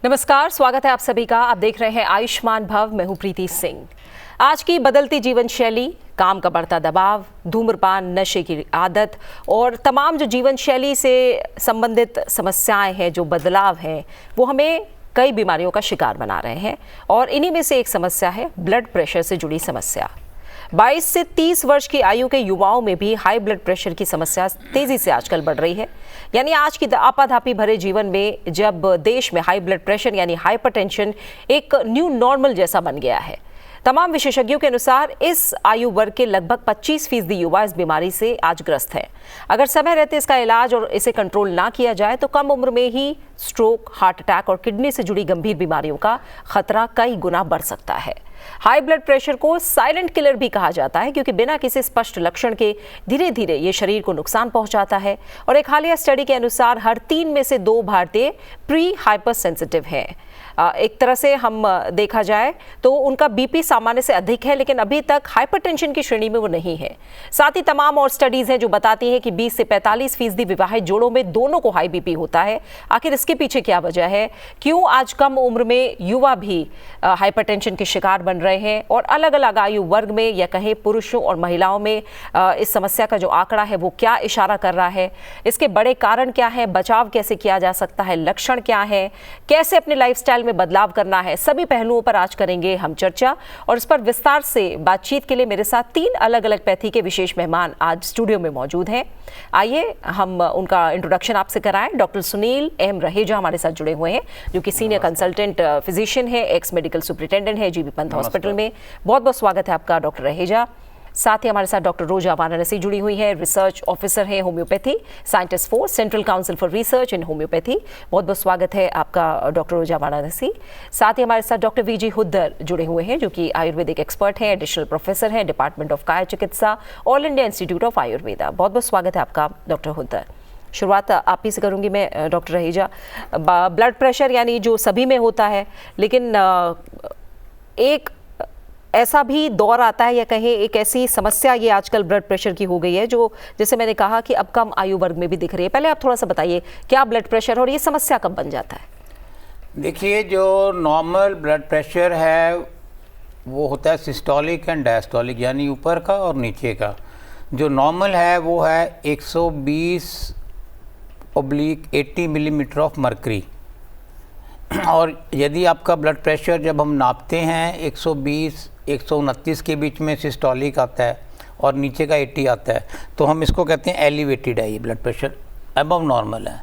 नमस्कार, स्वागत है आप सभी का। आप देख रहे हैं आयुष्मान भव। मैं हूं प्रीति सिंह। आज की बदलती जीवन शैली, काम का बढ़ता दबाव, धूम्रपान, नशे की आदत और तमाम जो जीवन शैली से संबंधित समस्याएं हैं, जो बदलाव हैं, वो हमें कई बीमारियों का शिकार बना रहे हैं। और इन्हीं में से एक समस्या है ब्लड प्रेशर से जुड़ी समस्या। 22 से 30 वर्ष की आयु के युवाओं में भी हाई ब्लड प्रेशर की समस्या तेजी से आजकल बढ़ रही है। यानी आज की आपाधापी भरे जीवन में जब देश में हाई ब्लड प्रेशर यानी हाइपरटेंशन एक न्यू नॉर्मल जैसा बन गया है। तमाम विशेषज्ञों के अनुसार इस आयु वर्ग के लगभग 25% युवा इस बीमारी से आज ग्रस्त हैं। अगर समय रहते इसका इलाज और इसे कंट्रोल ना किया जाए तो कम उम्र में ही स्ट्रोक, हार्ट अटैक और किडनी से जुड़ी गंभीर बीमारियों का खतरा कई गुना बढ़ सकता है। हाई ब्लड प्रेशर को साइलेंट किलर भी कहा जाता है, क्योंकि बिना किसी स्पष्ट लक्षण के धीरे धीरे ये शरीर को नुकसान पहुंचाता है। और एक हालिया स्टडी के अनुसार हर 3 में से 2 भारतीय प्री हाइपर सेंसिटिव हैं। एक तरह से हम देखा जाए तो उनका बीपी सामान्य से अधिक है, लेकिन अभी तक हाइपरटेंशन की श्रेणी में वो नहीं है। साथ ही तमाम और स्टडीज हैं जो बताती हैं कि 20 से 45% विवाहित जोड़ों में दोनों को हाई बीपी होता है। आखिर इसके पीछे क्या वजह है? क्यों आज कम उम्र में युवा भी हाइपरटेंशन के शिकार बन रहे हैं? और अलग अलग आयु वर्ग में या कहें पुरुषों और महिलाओं में इस समस्या का जो आंकड़ा है वो क्या इशारा कर रहा है? इसके बड़े कारण क्या है? बचाव कैसे किया जा सकता है? लक्षण क्या है? कैसे अपने लाइफस्टाइल में बदलाव करना है? सभी पहलुओं पर आज करेंगे हम चर्चा। और इस पर विस्तार से बातचीत के लिए मेरे साथ 3 अलग अलग पैथी के विशेष मेहमान आज स्टूडियो में मौजूद हैं। आइए हम उनका इंट्रोडक्शन आपसे कराएं। डॉक्टर सुनील एम रहेजा हमारे साथ जुड़े हुए हैं, जो कि सीनियर कंसल्टेंट फिजिशियन है, एक्स मेडिकल सुपरिटेंडेंट है जीबी पंत हॉस्पिटल में। बहुत बहुत स्वागत है आपका डॉक्टर रहेजा। साथ ही हमारे साथ डॉक्टर रोजा वाराणसी जुड़ी हुई है, रिसर्च ऑफिसर है homeopathy, scientist for central council for research in homeopathy. बहुत बहुत स्वागत है आपका डॉक्टर रोजा वाराणसी। साथ ही हमारे साथ डॉक्टर वीजी हुद्दर जुड़े हुए हैं, जो कि आयुर्वेदिक एक्सपर्ट हैं, एडिशनल प्रोफेसर हैं, डिपार्टमेंट ऑफ काया चिकित्सा, all India institute of Ayurveda. बहुत बहुत स्वागत है आपका डॉक्टर हुद्दर। शुरुआत आप ही से करूंगी मैं डॉक्टर रहेजा। ब्लड प्रेशर यानी जो सभी में होता है, लेकिन एक ऐसा भी दौर आता है या कहें एक ऐसी समस्या ये आजकल ब्लड प्रेशर की हो गई है, जो जैसे मैंने कहा कि अब कम आयु वर्ग में भी दिख रही है। पहले आप थोड़ा सा बताइए क्या ब्लड प्रेशर और ये समस्या कब बन जाता है? देखिए, जो नॉर्मल ब्लड प्रेशर है वो होता है सिस्टोलिक एंड डायस्टोलिक, यानी ऊपर का और नीचे का। जो नॉर्मल है वो है 120/80 मिलीमीटर ऑफ मर्करी। और यदि आपका ब्लड प्रेशर जब हम नापते हैं 120-129 के बीच में सिस्टोलिक आता है और नीचे का 80 आता है, तो हम इसको कहते हैं एलिवेटेड है, ये ब्लड प्रेशर अबव नॉर्मल है।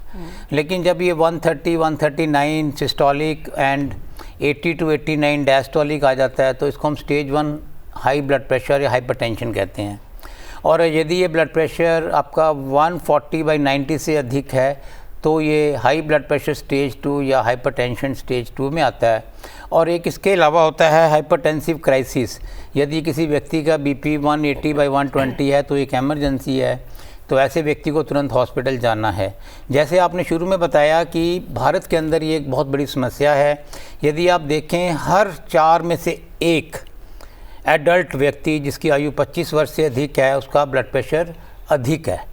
लेकिन जब ये 130-139 सिस्टोलिक एंड 80-89 डायस्टोलिक आ जाता है, तो इसको हम स्टेज 1 हाई ब्लड प्रेशर या हाइपरटेंशन कहते हैं। और यदि ये ब्लड प्रेशर आपका 140/90 से अधिक है, तो ये हाई ब्लड प्रेशर स्टेज 2 या हाइपरटेंशन स्टेज 2 में आता है। और एक इसके अलावा होता है हाइपरटेंसिव क्राइसिस। यदि किसी व्यक्ति का बीपी 180/120 है तो एक एमरजेंसी है, तो ऐसे व्यक्ति को तुरंत हॉस्पिटल जाना है। जैसे आपने शुरू में बताया कि भारत के अंदर ये एक बहुत बड़ी समस्या है। यदि आप देखें, हर 4 में से 1 एडल्ट व्यक्ति जिसकी आयु 25 वर्ष से अधिक है, उसका ब्लड प्रेशर अधिक है,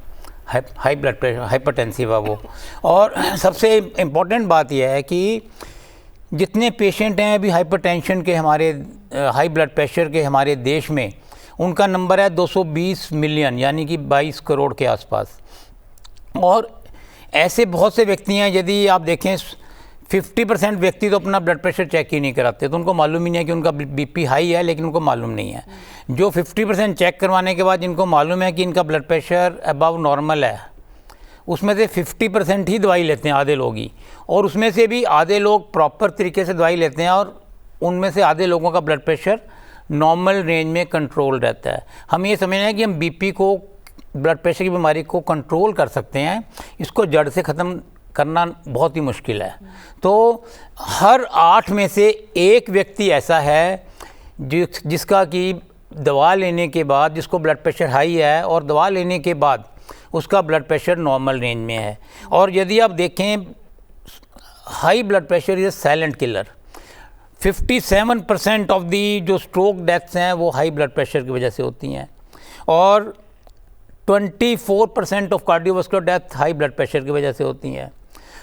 हाई ब्लड प्रेशर, हाइपरटेंसिव है वो। और सबसे इम्पॉर्टेंट बात यह है कि जितने पेशेंट हैं अभी हाइपरटेंशन के, हमारे हाई ब्लड प्रेशर के हमारे देश में, उनका नंबर है 220 मिलियन, यानी कि 22 करोड़ के आसपास। और ऐसे बहुत से व्यक्ति हैं, यदि आप देखें 50% व्यक्ति तो अपना ब्लड प्रेशर चेक ही नहीं कराते, तो उनको मालूम ही नहीं है कि उनका बीपी हाई है, लेकिन उनको मालूम नहीं है। जो 50% चेक करवाने के बाद इनको मालूम है कि इनका ब्लड प्रेशर अबव नॉर्मल है, उसमें से 50% ही दवाई लेते हैं, आधे लोग ही। और उसमें से भी आधे लोग प्रॉपर तरीके से दवाई लेते हैं, और उनमें से आधे लोगों का ब्लड प्रेशर नॉर्मल रेंज में कंट्रोल रहता है। हम ये समझ रहे हैं कि हम बीपी को, ब्लड प्रेशर की बीमारी को कंट्रोल कर सकते हैं, इसको जड़ से ख़त्म करना बहुत ही मुश्किल है। तो हर 8 में से 1 व्यक्ति ऐसा है जिसका कि दवा लेने के बाद, जिसको ब्लड प्रेशर हाई है और दवा लेने के बाद उसका ब्लड प्रेशर नॉर्मल रेंज में है। और यदि आप देखें, high blood pressure is silent killer. 57% of the जो स्ट्रोक डेथ्स हैं वो हाई ब्लड प्रेशर की वजह से होती हैं, और 24% of cardiovascular death high blood pressure की वजह से होती हैं।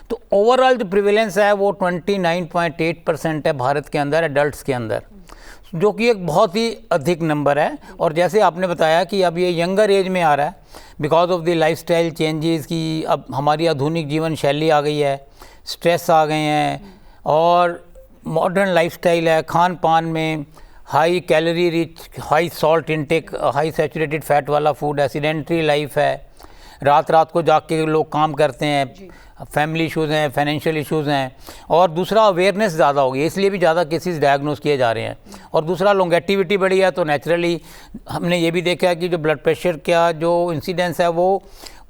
तो ओवरऑल जो प्रिवेलेंस है वो 29.8% है भारत के अंदर, एडल्ट्स के अंदर, जो कि एक बहुत ही अधिक नंबर है। और जैसे आपने बताया कि अब ये यंगर एज में आ रहा है because of the lifestyle changes, की अब हमारी आधुनिक जीवन शैली आ गई है, स्ट्रेस आ गए हैं और मॉडर्न लाइफस्टाइल है, खान पान में high calorie rich, high salt intake, high saturated fat वाला फूड है, सीडेंटरी लाइफ है, रात रात को जाग के लोग काम करते हैं, फैमिली इश्यूज़ हैं, फाइनेंशियल इश्यूज़ हैं, और दूसरा अवेयरनेस ज़्यादा हो गई, इसलिए भी ज़्यादा केसेस डायग्नोस किए जा रहे हैं। और दूसरा लॉन्गेटिविटी बढ़ी है, तो नेचुरली हमने ये भी देखा है कि जो ब्लड प्रेशर का जो इंसिडेंस है वो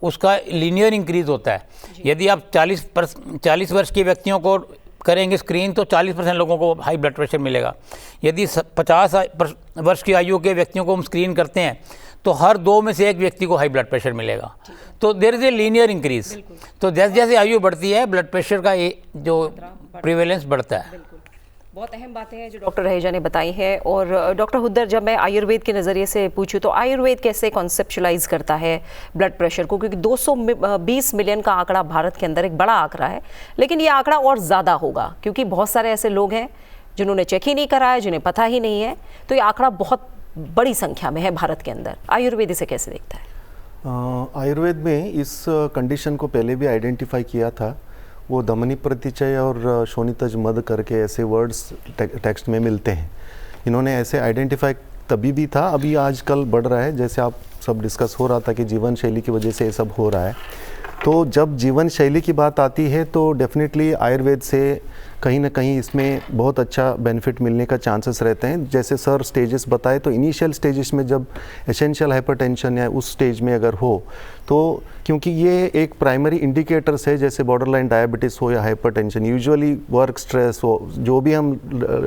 उसका लीनियर इंक्रीज़ होता है। यदि आप 40 वर्ष के व्यक्तियों को करेंगे स्क्रीन तो 40% लोगों को हाई ब्लड प्रेशर मिलेगा। यदि 50 वर्ष की आयु के व्यक्तियों को हम स्क्रीन करते हैं तो हर 2 में से 1 व्यक्ति को हाई ब्लड प्रेशर मिलेगा। तो there is a linear increase. तो जैसे जैसे आयु बढ़ती है ब्लड प्रेशर का जो प्रिवेलेंस बढ़ता है। बहुत अहम बातें हैं जो डॉक्टर रहेजा ने बताई हैं। और डॉक्टर हुद्दर, जब मैं आयुर्वेद के नज़रिए से पूछूं तो आयुर्वेद कैसे कॉन्सेप्चुलाइज करता है ब्लड प्रेशर को, क्योंकि 220 मिलियन का आंकड़ा भारत के अंदर एक बड़ा आंकड़ा है, लेकिन ये आंकड़ा और ज़्यादा होगा क्योंकि बहुत सारे ऐसे लोग हैं जिन्होंने चेक ही नहीं कराया, जिन्हें पता ही नहीं है। तो ये आंकड़ा बहुत बड़ी संख्या में है भारत के अंदर। आयुर्वेद इसे कैसे देखता है? आयुर्वेद में इस कंडीशन को पहले भी आइडेंटिफाई किया था। वो दमनी प्रतिचय और शोणितज मद करके ऐसे वर्ड्स टेक्स्ट में मिलते हैं। इन्होंने ऐसे आइडेंटिफाई तभी भी था, अभी आजकल बढ़ रहा है। जैसे आप सब डिस्कस हो रहा था कि जीवन शैली की वजह से ये सब हो रहा है। तो जब जीवन शैली की बात आती है तो डेफिनेटली आयुर्वेद से कहीं ना कहीं इसमें बहुत अच्छा बेनिफिट मिलने का चांसेस रहते हैं। जैसे सर स्टेजेस बताए, तो इनिशियल स्टेजेस में जब एसेंशियल हाइपरटेंशन या उस स्टेज में अगर हो तो, क्योंकि ये एक प्राइमरी इंडिकेटर्स है, जैसे बॉर्डरलाइन डायबिटीज़ हो या हाइपरटेंशन, यूजुअली वर्क स्ट्रेस हो, जो भी हम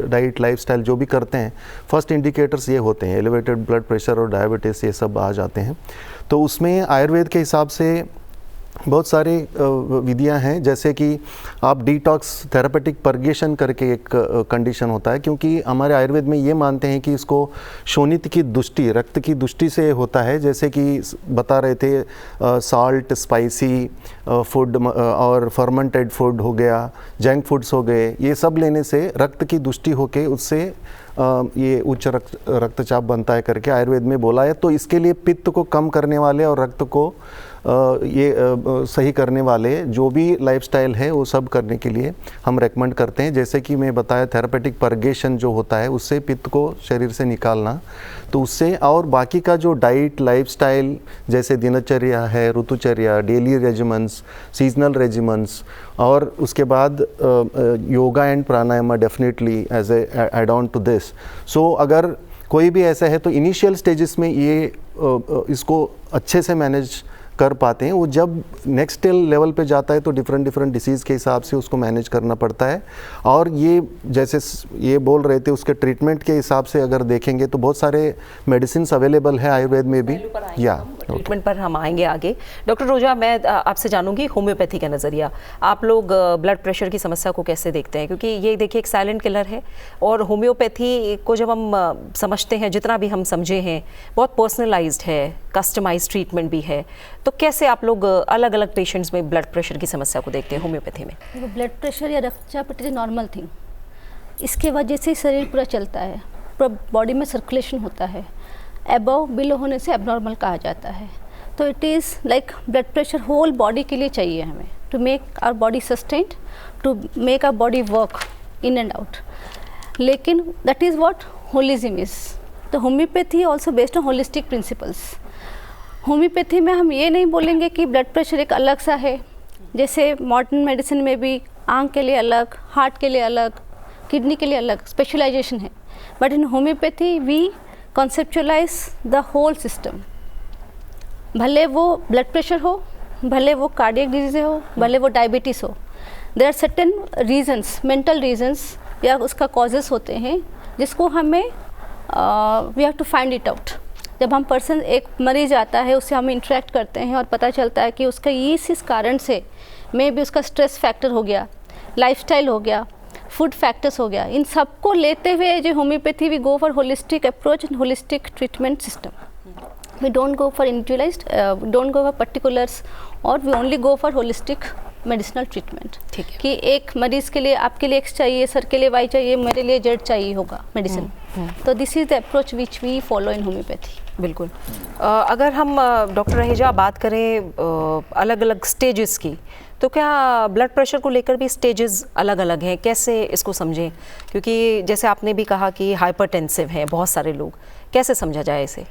डाइट लाइफस्टाइल जो भी करते हैं, फर्स्ट इंडिकेटर्स ये होते हैं। एलिवेटेड ब्लड प्रेशर और डायबिटीज़ ये सब आ जाते हैं। तो उसमें आयुर्वेद के हिसाब से बहुत सारे विधियां हैं, जैसे कि आप डिटॉक्स थेरापेटिक परगेशन करके एक कंडीशन होता है, क्योंकि हमारे आयुर्वेद में ये मानते हैं कि इसको शोणित की दुष्टि, रक्त की दुष्टि से होता है। जैसे कि बता रहे थे साल्ट, स्पाइसी फूड और फर्मेंटेड फूड हो गया, जंक फूड्स हो गए, ये सब लेने से रक्त की दुष्टि होके उससे ये उच्च रक्तचाप बनता है करके आयुर्वेद में बोला है। तो इसके लिए पित्त को कम करने वाले और रक्त को सही करने वाले जो भी लाइफस्टाइल है वो सब करने के लिए हम रेकमेंड करते हैं। जैसे कि मैं बताया थेरापेटिक परगेशन जो होता है, उससे पित्त को शरीर से निकालना, तो उससे, और बाकी का जो डाइट लाइफस्टाइल जैसे दिनचर्या है, ऋतुचर्या, डेली रेजिमेंट्स, सीजनल रेजिमेंट्स, और उसके बाद yoga and pranayama definitely as a add on to this. So अगर कोई भी ऐसा है तो इनिशियल स्टेजेस में ये इसको अच्छे से मैनेज कर पाते हैं। वो जब नेक्स्ट लेवल पे जाता है तो डिफरेंट डिसीज़ के हिसाब से उसको मैनेज करना पड़ता है। और ये जैसे ये बोल रहे थे, उसके ट्रीटमेंट के हिसाब से अगर देखेंगे तो बहुत सारे मेडिसिन अवेलेबल है आयुर्वेद में भी। या ट्रीटमेंट पर हम आएंगे आगे। डॉक्टर रोजा, मैं आपसे जानूंगी होम्योपैथी का नज़रिया। आप लोग ब्लड प्रेशर की समस्या को कैसे देखते हैं? क्योंकि ये देखिए एक साइलेंट किलर है, और होम्योपैथी को जब हम समझते हैं, जितना भी हम समझे हैं, बहुत पर्सनलाइज्ड है, कस्टमाइज्ड ट्रीटमेंट भी है। तो कैसे आप लोग अलग अलग पेशेंट्स में ब्लड प्रेशर की समस्या को देखते हैं होम्योपैथी में? ब्लड प्रेशर या रक्तचाप इट इज़ नॉर्मल थिंग। इसके वजह से शरीर पूरा चलता है, पूरा बॉडी में सर्कुलेशन होता है। अबव बिलो होने से एबनॉर्मल कहा जाता है। तो it is like blood pressure whole body के लिए चाहिए हमें, to make our body sustained, to make our body work in and out. लेकिन that is what holism is. तो homeopathy also based on holistic principles. Homeopathy में हम ये नहीं बोलेंगे कि ब्लड प्रेशर एक अलग सा है, जैसे मॉडर्न मेडिसिन में भी आँख के लिए अलग, हार्ट के लिए अलग, किडनी के लिए अलग स्पेशलाइजेशन है। But in homeopathy we conceptualise the whole system. भले वो ब्लड प्रेशर हो, भले वो कार्डियक डिजीज हो, भले वो डायबिटीज़ हो, there are certain reasons, mental reasons या उसका कॉजेस होते हैं जिसको हमें we have to find it out. जब हम पर्सन, एक मरीज आता है, उससे हम इंटरेक्ट करते हैं और पता चलता है कि उसका इस कारण से मे भी उसका स्ट्रेस फैक्टर हो गया, लाइफस्टाइल हो गया, फूड फैक्टर्स हो गया, इन सबको लेते हुए जो homeopathy we go for holistic approach and holistic treatment system. We don't go for individualized, don't go for particulars, or we only go for holistic medicinal treatment. ठीक है। कि एक मरीज के लिए आपके लिए एक्स चाहिए, सर के लिए वाई चाहिए, मेरे लिए जेड चाहिए होगा मेडिसिन। तो this is the approach which we follow in homeopathy. बिल्कुल। अगर हम डॉक्टर रहेजा बात करें अलग अलग स्टेजेस की, तो क्या ब्लड प्रेशर को लेकर भी स्टेजेस अलग अलग हैं? कैसे इसको समझें? क्योंकि जैसे आपने भी कहा कि हाइपरटेंसिव हैं बहुत सारे लोग, कैसे समझा जाए इसे?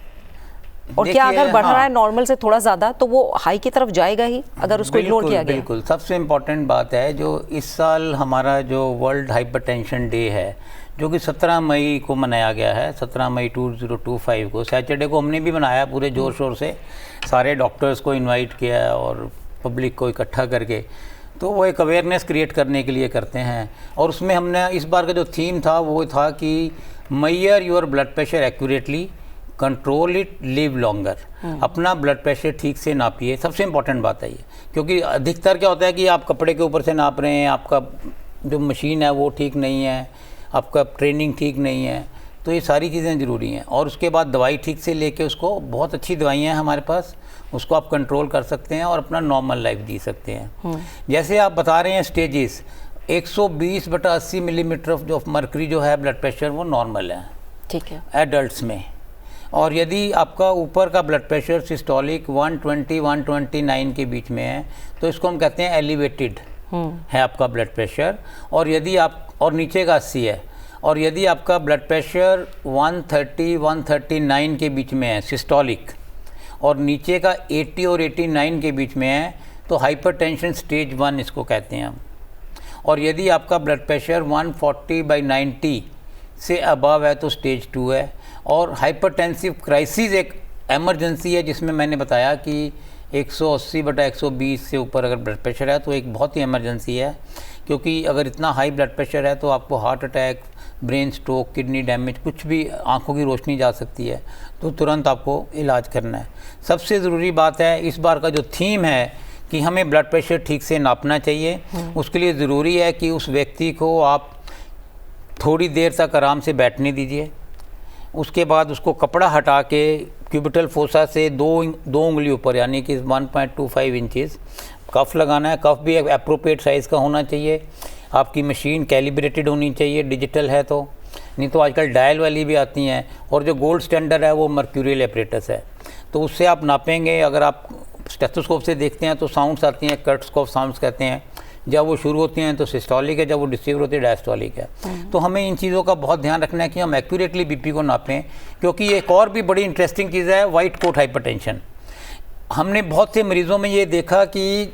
और क्या अगर बढ़ रहा है नॉर्मल से थोड़ा ज़्यादा तो वो हाई की तरफ जाएगा ही अगर उसको इग्नोर किया गया? बिल्कुल। सबसे इम्पॉर्टेंट बात है जो इस साल हमारा जो वर्ल्ड हाइपरटेंशन डे है, जो कि 17 मई को मनाया गया है, 17 मई 2025 को, सैटरडे को हमने भी मनाया पूरे ज़ोर शोर से, सारे डॉक्टर्स को इनवाइट किया और पब्लिक को इकट्ठा करके। तो वो एक अवेयरनेस क्रिएट करने के लिए करते हैं। और उसमें हमने इस बार का जो थीम था वो था कि major your blood pressure accurately, control it, live longer. अपना ब्लड प्रेशर ठीक से नापिए, सबसे इम्पॉर्टेंट बात है ये। क्योंकि अधिकतर क्या होता है कि आप कपड़े के ऊपर से नाप रहे हैं, आपका जो मशीन है वो ठीक नहीं है, आपका ट्रेनिंग ठीक नहीं है, तो ये सारी चीज़ें ज़रूरी हैं। और उसके बाद दवाई ठीक से लेके उसको, बहुत अच्छी दवाइयाँ हैं हमारे पास, उसको आप कंट्रोल कर सकते हैं और अपना नॉर्मल लाइफ जी सकते हैं। जैसे आप बता रहे हैं स्टेजेस, 120/80 मिलीमीटर ऑफ मर्करी जो है ब्लड प्रेशर वो नॉर्मल है, ठीक है, एडल्ट्स में। और यदि आपका ऊपर का ब्लड प्रेशर सिस्टोलिक 120-129 के बीच में है तो इसको हम कहते हैं एलिवेटेड है आपका ब्लड प्रेशर। और यदि आप, और नीचे का 80 है, और यदि आपका ब्लड प्रेशर 130-139 के बीच में है सिस्टोलिक, और नीचे का 80 और 89 के बीच में है तो हाइपरटेंशन स्टेज 1 इसको कहते हैं हम। और यदि आपका ब्लड प्रेशर 140/90 से अबव है तो स्टेज 2 है। और हाइपरटेंसिव क्राइसिस एक एमरजेंसी है जिसमें मैंने बताया कि 180/120 से ऊपर अगर ब्लड प्रेशर है तो एक बहुत ही एमरजेंसी है। क्योंकि अगर इतना हाई ब्लड प्रेशर है तो आपको heart attack, brain stroke, kidney damage, कुछ भी, आंखों की रोशनी जा सकती है, तो तुरंत आपको इलाज करना है। सबसे ज़रूरी बात है, इस बार का जो थीम है कि हमें ब्लड प्रेशर ठीक से नापना चाहिए। उसके लिए ज़रूरी है कि उस व्यक्ति को आप थोड़ी देर तक आराम से बैठने दीजिए। उसके बाद उसको कपड़ा हटा के क्यूबिटल फोसा से दो उंगली ऊपर, यानी कि 1.25 इंचेस कफ लगाना है। कफ भी एप्रोप्रिएट साइज़ का होना चाहिए। आपकी मशीन कैलिब्रेटेड होनी चाहिए, डिजिटल है तो, नहीं तो आजकल डायल वाली भी आती हैं। और जो गोल्ड स्टैंडर्ड है वो मर्क्यूरियल एपरेटस है, तो उससे आप नापेंगे। अगर आप स्टेथोस्कोप से देखते हैं तो साउंड्स आती हैं, कर्टस्कोप साउंड्स कहते हैं। जब वो शुरू होती हैं तो सिस्टोलिक है, जब वो डिस्ट्रीब्यूट होती है डायस्टोलिक है। तो हमें इन चीज़ों का बहुत ध्यान रखना है कि हम एक्यूरेटली बीपी को नापें। क्योंकि एक और भी बड़ी इंटरेस्टिंग चीज़ है वाइट कोट हाइपरटेंशन। हमने बहुत से मरीज़ों में ये देखा कि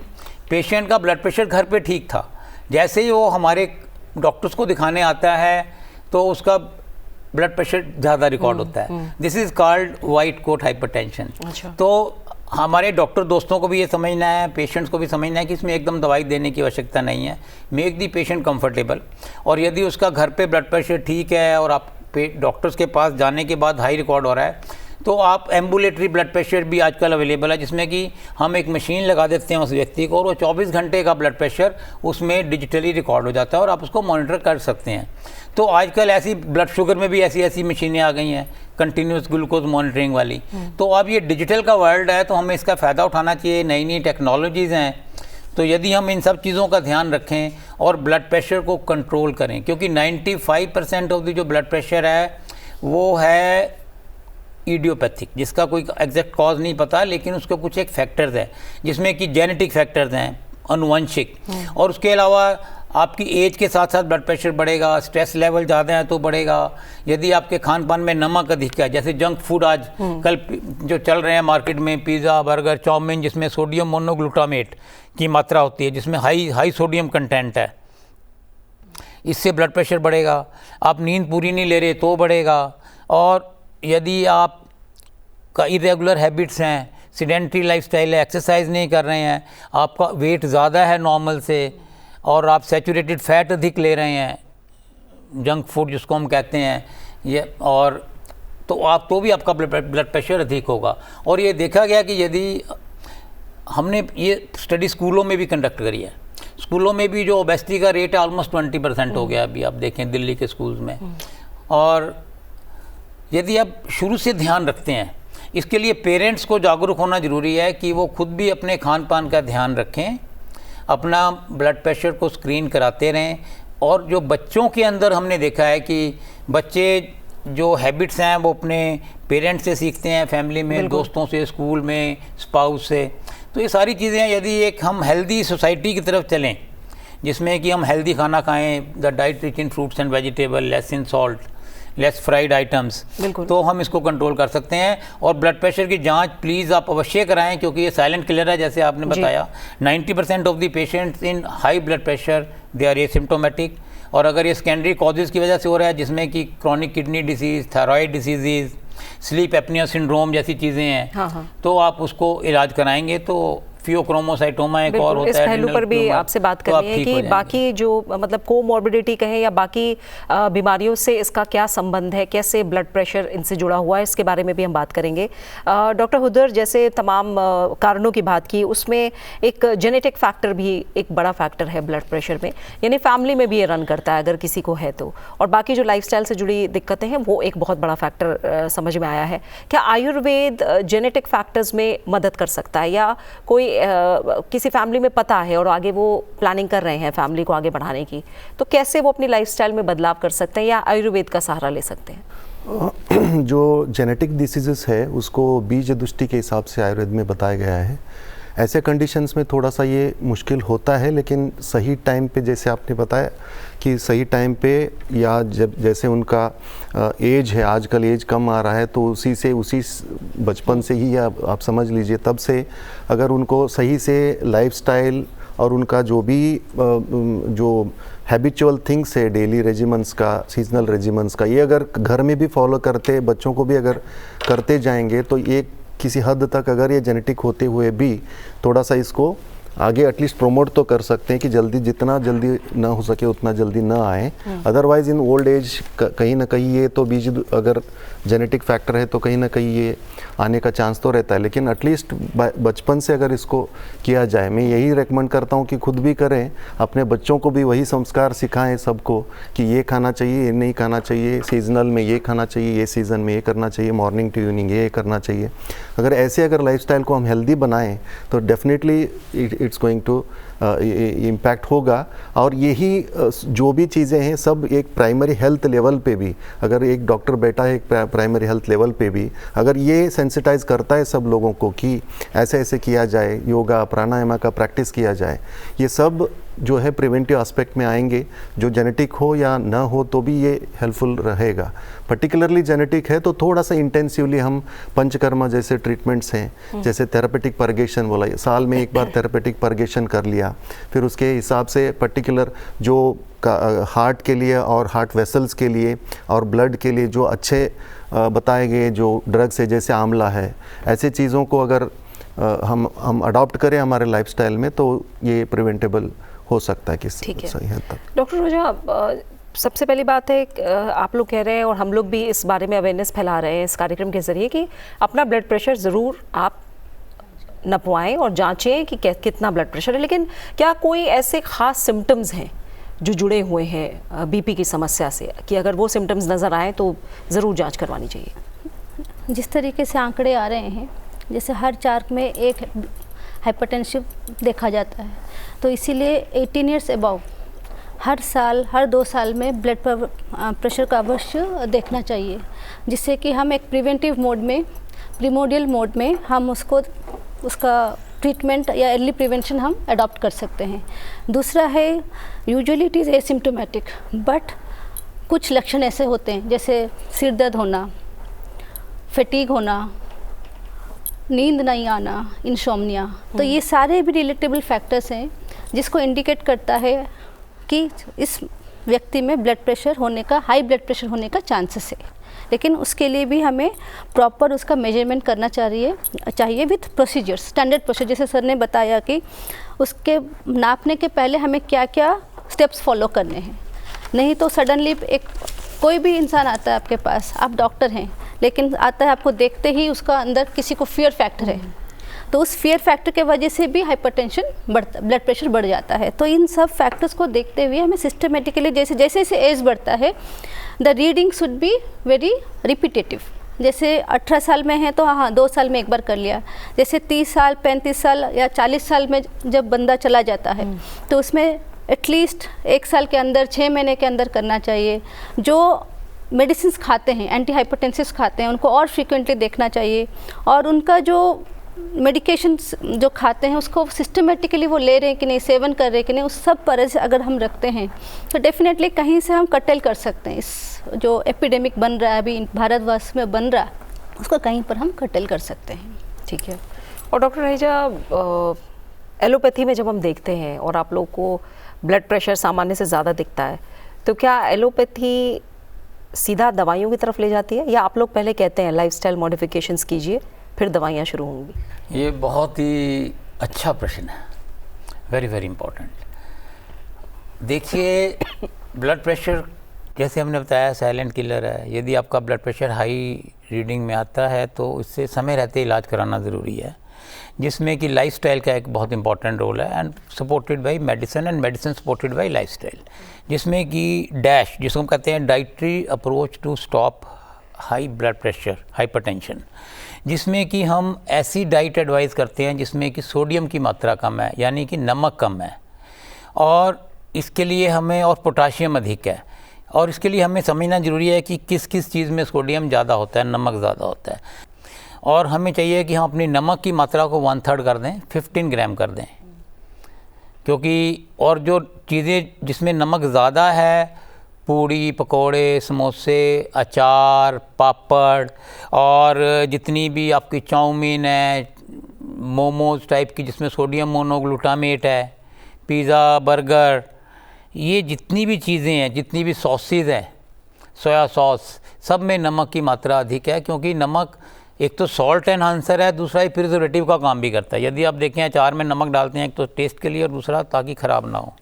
पेशेंट का ब्लड प्रेशर घर पे ठीक था, जैसे ही वो हमारे डॉक्टर्स को दिखाने आता है तो उसका ब्लड प्रेशर ज़्यादा रिकॉर्ड होता है। This is called white coat hypertension. तो हमारे डॉक्टर दोस्तों को भी ये समझना है, पेशेंट्स को भी समझना है कि इसमें एकदम दवाई देने की आवश्यकता नहीं है। Make the patient comfortable. और यदि उसका घर पे ब्लड प्रेशर ठीक है और आप डॉक्टर्स के पास जाने के बाद हाई रिकॉर्ड हो रहा है, तो आप एम्बुलेटरी ब्लड प्रेशर भी आजकल अवेलेबल है, जिसमें कि हम एक मशीन लगा देते हैं उस व्यक्ति को और वो 24 घंटे का ब्लड प्रेशर उसमें डिजिटली रिकॉर्ड हो जाता है और आप उसको मॉनिटर कर सकते हैं। तो आजकल ऐसी ब्लड शुगर में भी ऐसी मशीनें आ गई हैं, कंटिन्यूस ग्लूकोज मॉनिटरिंग वाली। तो अब ये डिजिटल का वर्ल्ड है तो हमें इसका फ़ायदा उठाना चाहिए। नई नई टेक्नोलॉजीज़ हैं, तो यदि हम इन सब चीज़ों का ध्यान रखें और ब्लड प्रेशर को कंट्रोल करें, क्योंकि 95% ऑफ द जो ब्लड प्रेशर है वो है इडियोपैथिक, जिसका कोई एग्जैक्ट कॉज नहीं पता, लेकिन उसके कुछ एक फैक्टर्स हैं जिसमें कि जेनेटिक फैक्टर्स हैं, अनुवंशिक। और उसके अलावा आपकी एज के साथ साथ ब्लड प्रेशर बढ़ेगा, स्ट्रेस लेवल ज़्यादा है तो बढ़ेगा। यदि आपके खान पान में नमक अधिक है, जैसे जंक फूड आज कल जो चल रहे हैं मार्केट में, पिज़्ज़ा, बर्गर, चाउमीन, जिसमें सोडियम मोनोग्लूटामेट की मात्रा होती है, जिसमें हाई सोडियम कंटेंट है, इससे ब्लड प्रेशर बढ़ेगा। आप नींद पूरी नहीं ले रहे तो बढ़ेगा। और यदि आप का इरेगुलर हैबिट्स हैं, सीडेंटरी लाइफस्टाइल है, एक्सरसाइज नहीं कर रहे हैं, आपका वेट ज़्यादा है नॉर्मल से, और आप सैचुरेटेड फैट अधिक ले रहे हैं, जंक फूड जिसको हम कहते हैं ये, और तो भी आपका ब्लड प्रेशर अधिक होगा। और ये देखा गया कि यदि हमने ये स्टडी स्कूलों में भी कंडक्ट करी है, स्कूलों में भी जो ओबेसिटी का रेट है ऑलमोस्ट 20% हो गया अभी, आप देखें दिल्ली के स्कूल्स में। और यदि आप शुरू से ध्यान रखते हैं, इसके लिए पेरेंट्स को जागरूक होना ज़रूरी है कि वो खुद भी अपने खान पान का ध्यान रखें। अपना ब्लड प्रेशर को स्क्रीन कराते रहें। और जो बच्चों के अंदर हमने देखा है कि बच्चे जो हैबिट्स हैं वो अपने पेरेंट्स से सीखते हैं, फैमिली में, दोस्तों से, स्कूल में, स्पाउस से। तो ये सारी चीज़ें यदि एक हम हेल्दी सोसाइटी की तरफ चलें जिसमें कि हम हेल्दी खाना खाएं, the diet rich in fruits and vegetable, less in salt, less fried items, तो हम इसको कंट्रोल कर सकते हैं। और ब्लड प्रेशर की जांच प्लीज़ आप अवश्य कराएं क्योंकि ये साइलेंट किलर है। जैसे आपने बताया 90% of the patients in high blood pressure they are asymptomatic. और अगर ये सेकेंडरी कॉजेज़ की वजह से हो रहा है जिसमें कि chronic kidney disease, thyroid disease, sleep apnoea syndrome जैसी चीज़ें हैं, तो आप उसको इलाज कराएंगे तो फियोक्रोमोसाइटोमा एक और होता है। इस पहलू पर भी आपसे बात करनी है कि बाकी जो मतलब कोमॉर्बिडिटी कहें या बाकी बीमारियों से इसका क्या संबंध है, कैसे ब्लड प्रेशर इनसे जुड़ा हुआ है, इसके बारे में भी हम बात करेंगे। डॉक्टर हुदर, जैसे तमाम कारणों की बात की, उसमें एक जेनेटिक फैक्टर भी एक बड़ा फैक्टर है ब्लड प्रेशर में, यानी फैमिली में भी ये रन करता है अगर किसी को है तो, और बाकी जो लाइफस्टाइल से जुड़ी दिक्कतें हैं वो एक बहुत बड़ा फैक्टर समझ में आया है। क्या आयुर्वेद जेनेटिक फैक्टर्स में मदद कर सकता है, या कोई किसी फैमिली में पता है और आगे वो प्लानिंग कर रहे हैं फैमिली को आगे बढ़ाने की, तो कैसे वो अपनी लाइफस्टाइल में बदलाव कर सकते हैं या आयुर्वेद का सहारा ले सकते हैं? जो जेनेटिक डिसीजेस है उसको बीज दृष्टि के हिसाब से आयुर्वेद में बताया गया है। ऐसे कंडीशंस में थोड़ा सा ये मुश्किल होता है, लेकिन सही टाइम पे, जैसे आपने बताया कि सही टाइम पे, या जब जैसे उनका एज है, आजकल एज कम आ रहा है तो उसी बचपन से ही आप समझ लीजिए तब से अगर उनको सही से लाइफस्टाइल और उनका जो भी जो हैबिचुअल थिंग्स है, डेली रेजिमेंट्स का, सीजनल रेजिमेंट्स का, ये अगर घर में भी फॉलो करते, बच्चों को भी अगर करते जाएंगे तो ये किसी हद तक अगर ये जेनेटिक होते हुए भी थोड़ा सा इसको आगे एटलीस्ट प्रमोट तो कर सकते हैं कि जल्दी, जितना जल्दी ना हो सके उतना जल्दी ना आए। अदरवाइज इन ओल्ड एज कहीं ना कहीं ये तो बीज अगर जेनेटिक फैक्टर है तो कहीं ना कहीं ये आने का चांस तो रहता है, लेकिन एटलीस्ट बचपन से अगर इसको किया जाए, मैं यही रेकमेंड करता हूँ कि खुद भी करें, अपने बच्चों को भी वही संस्कार सिखाएं सबको कि ये खाना चाहिए, ये नहीं खाना चाहिए, सीजनल में ये खाना चाहिए, ये सीज़न में ये करना चाहिए, मॉर्निंग टू इवनिंग ये करना चाहिए। अगर लाइफस्टाइल को हम हेल्दी बनाएं तो definitely it's going to impact होगा। और यही जो भी चीज़ें हैं सब एक प्राइमरी हेल्थ लेवल पे भी, अगर एक डॉक्टर बैठा है एक प्राइमरी हेल्थ लेवल पे भी अगर ये सेंसिटाइज करता है सब लोगों को कि ऐसे ऐसे किया जाए, योगा प्राणायाम का प्रैक्टिस किया जाए, ये सब जो है प्रिवेंटिव एस्पेक्ट में आएंगे। जो जेनेटिक हो या ना हो तो भी ये हेल्पफुल रहेगा। पर्टिकुलरली जेनेटिक है तो थोड़ा सा इंटेंसिवली हम पंचकर्मा जैसे ट्रीटमेंट्स हैं, जैसे थेरेपेटिक परगेशन बोला, साल में एक बार थेरेपेटिक परगेशन कर लिया, फिर उसके हिसाब से पर्टिकुलर जो हार्ट के लिए और हार्ट वेसल्स के लिए और ब्लड के लिए जो अच्छे बताए गए जो ड्रग्स है, जैसे आंवला है, ऐसे चीज़ों को अगर हम अडॉप्ट करें हमारे लाइफस्टाइल में तो ये प्रिवेंटेबल हो सकता है किसी सही हद तक। डॉक्टर रोजा, सबसे पहली बात है आप लोग कह रहे हैं और हम लोग भी इस बारे में अवेयरनेस फैला रहे हैं इस कार्यक्रम के ज़रिए कि अपना ब्लड प्रेशर ज़रूर आप नपवाएं और जांचें कि कितना ब्लड प्रेशर है, लेकिन क्या कोई ऐसे ख़ास सिम्टम्स हैं जो जुड़े हुए हैं बीपी की समस्या से कि अगर वो सिम्टम्स नज़र आए तो ज़रूर जांच करवानी चाहिए? जिस तरीके से आंकड़े आ रहे हैं, जैसे हर 4 में एक हाइपरटेंसिव देखा जाता है, तो इसीलिए 18 ईयर्स अबव हर साल, हर 2 साल में ब्लड प्रेशर का अवश्य देखना चाहिए, जिससे कि हम एक प्रिवेंटिव मोड में, प्रीमोडियल मोड में हम उसका ट्रीटमेंट या अर्ली प्रिवेंशन हम अडॉप्ट कर सकते हैं। दूसरा है, usually it is asymptomatic, but कुछ लक्षण ऐसे होते हैं जैसे सिर दर्द होना, फटीग होना, नींद नहीं आना, इंसोम्निया, तो ये सारे भी रिलेटेबल फैक्टर्स हैं जिसको इंडिकेट करता है कि इस व्यक्ति में ब्लड प्रेशर होने का, हाई ब्लड प्रेशर होने का चांसेस है। लेकिन उसके लिए भी हमें प्रॉपर उसका मेजरमेंट करना चाहिए विथ प्रोसीजर्स, स्टैंडर्ड प्रोसीजर। जैसे सर ने बताया कि उसके नापने के पहले हमें क्या क्या स्टेप्स फॉलो करने हैं, नहीं तो सडनली कोई भी इंसान आता है आपके पास, आप डॉक्टर हैं, लेकिन आता है आपको देखते ही उसका अंदर किसी को फियर फैक्टर है, तो उस फियर फैक्टर के वजह से भी हाइपरटेंशन बढ़ता, ब्लड प्रेशर बढ़ जाता है। तो इन सब फैक्टर्स को देखते हुए हमें सिस्टमेटिकली, जैसे जैसे एज बढ़ता है, the reading should be very repetitive, जैसे 18 साल में है तो हाँ 2 साल में एक बार कर लिया। जैसे 30 साल 35 साल या 40 साल में जब बंदा चला जाता है तो उसमें एटलीस्ट 1 साल के अंदर 6 महीने के अंदर करना चाहिए। जो मेडिसिन खाते हैं, एंटी हाइपरटेंसिव खाते हैं, उनको और फ्रीक्वेंटली देखना चाहिए और उनका जो मेडिकेशन जो खाते हैं उसको सिस्टमेटिकली वो ले रहे हैं कि नहीं, सेवन कर रहे हैं कि नहीं, उस सब पर से अगर हम रखते हैं तो डेफिनेटली कहीं से हम कटेल कर सकते हैं। इस जो एपिडेमिक बन रहा है अभी भारतवर्ष में बन रहा है उसको कहीं पर हम कटेल कर सकते हैं। ठीक है। और डॉक्टर रहेजा, एलोपैथी में जब हम देखते हैं और आप लोग को ब्लड प्रेशर सामान्य से ज़्यादा दिखता है, तो क्या एलोपैथी सीधा दवाइयों की तरफ ले जाती है या आप लोग पहले कहते हैं लाइफस्टाइल मॉडिफिकेशंस कीजिए फिर दवाइयाँ शुरू होंगी? ये बहुत ही अच्छा प्रश्न है, वेरी वेरी इम्पोर्टेंट। देखिए, ब्लड प्रेशर जैसे हमने बताया साइलेंट किलर है। यदि आपका ब्लड प्रेशर हाई रीडिंग में आता है तो इससे समय रहते इलाज कराना ज़रूरी है, जिसमें कि लाइफस्टाइल का एक बहुत इंपॉर्टेंट रोल है and supported by medicine and medicine supported by lifestyle, जिसमें कि डैश जिसको हम कहते हैं dietary approach to stop high blood pressure hypertension, जिसमें कि हम ऐसी डाइट एडवाइस करते हैं जिसमें कि सोडियम की मात्रा कम है, यानी कि नमक कम है, और इसके लिए हमें और पोटाशियम अधिक है, और इसके लिए हमें समझना ज़रूरी है कि किस किस चीज़ में सोडियम ज़्यादा होता है, नमक ज़्यादा होता है। और हमें चाहिए कि हम अपनी नमक की मात्रा को 1/3 कर दें, 15 ग्राम कर दें, क्योंकि और जो चीज़ें जिसमें नमक ज़्यादा है, पूड़ी पकोड़े समोसे अचार पापड़ और जितनी भी आपकी चाउमीन है, मोमोज टाइप की जिसमें सोडियम मोनोग्लूटामेट है, पिज़्ज़ा बर्गर, ये जितनी भी चीज़ें हैं, जितनी भी सॉसेज हैं, सोया सॉस, सब में नमक की मात्रा अधिक है, क्योंकि नमक एक तो सॉल्ट एनहांसर है, दूसरा ही प्रिजर्वेटिव का काम भी करता है। यदि आप देखें अचार में नमक डालते हैं एक तो टेस्ट के लिए और दूसरा ताकि ख़राब ना हो।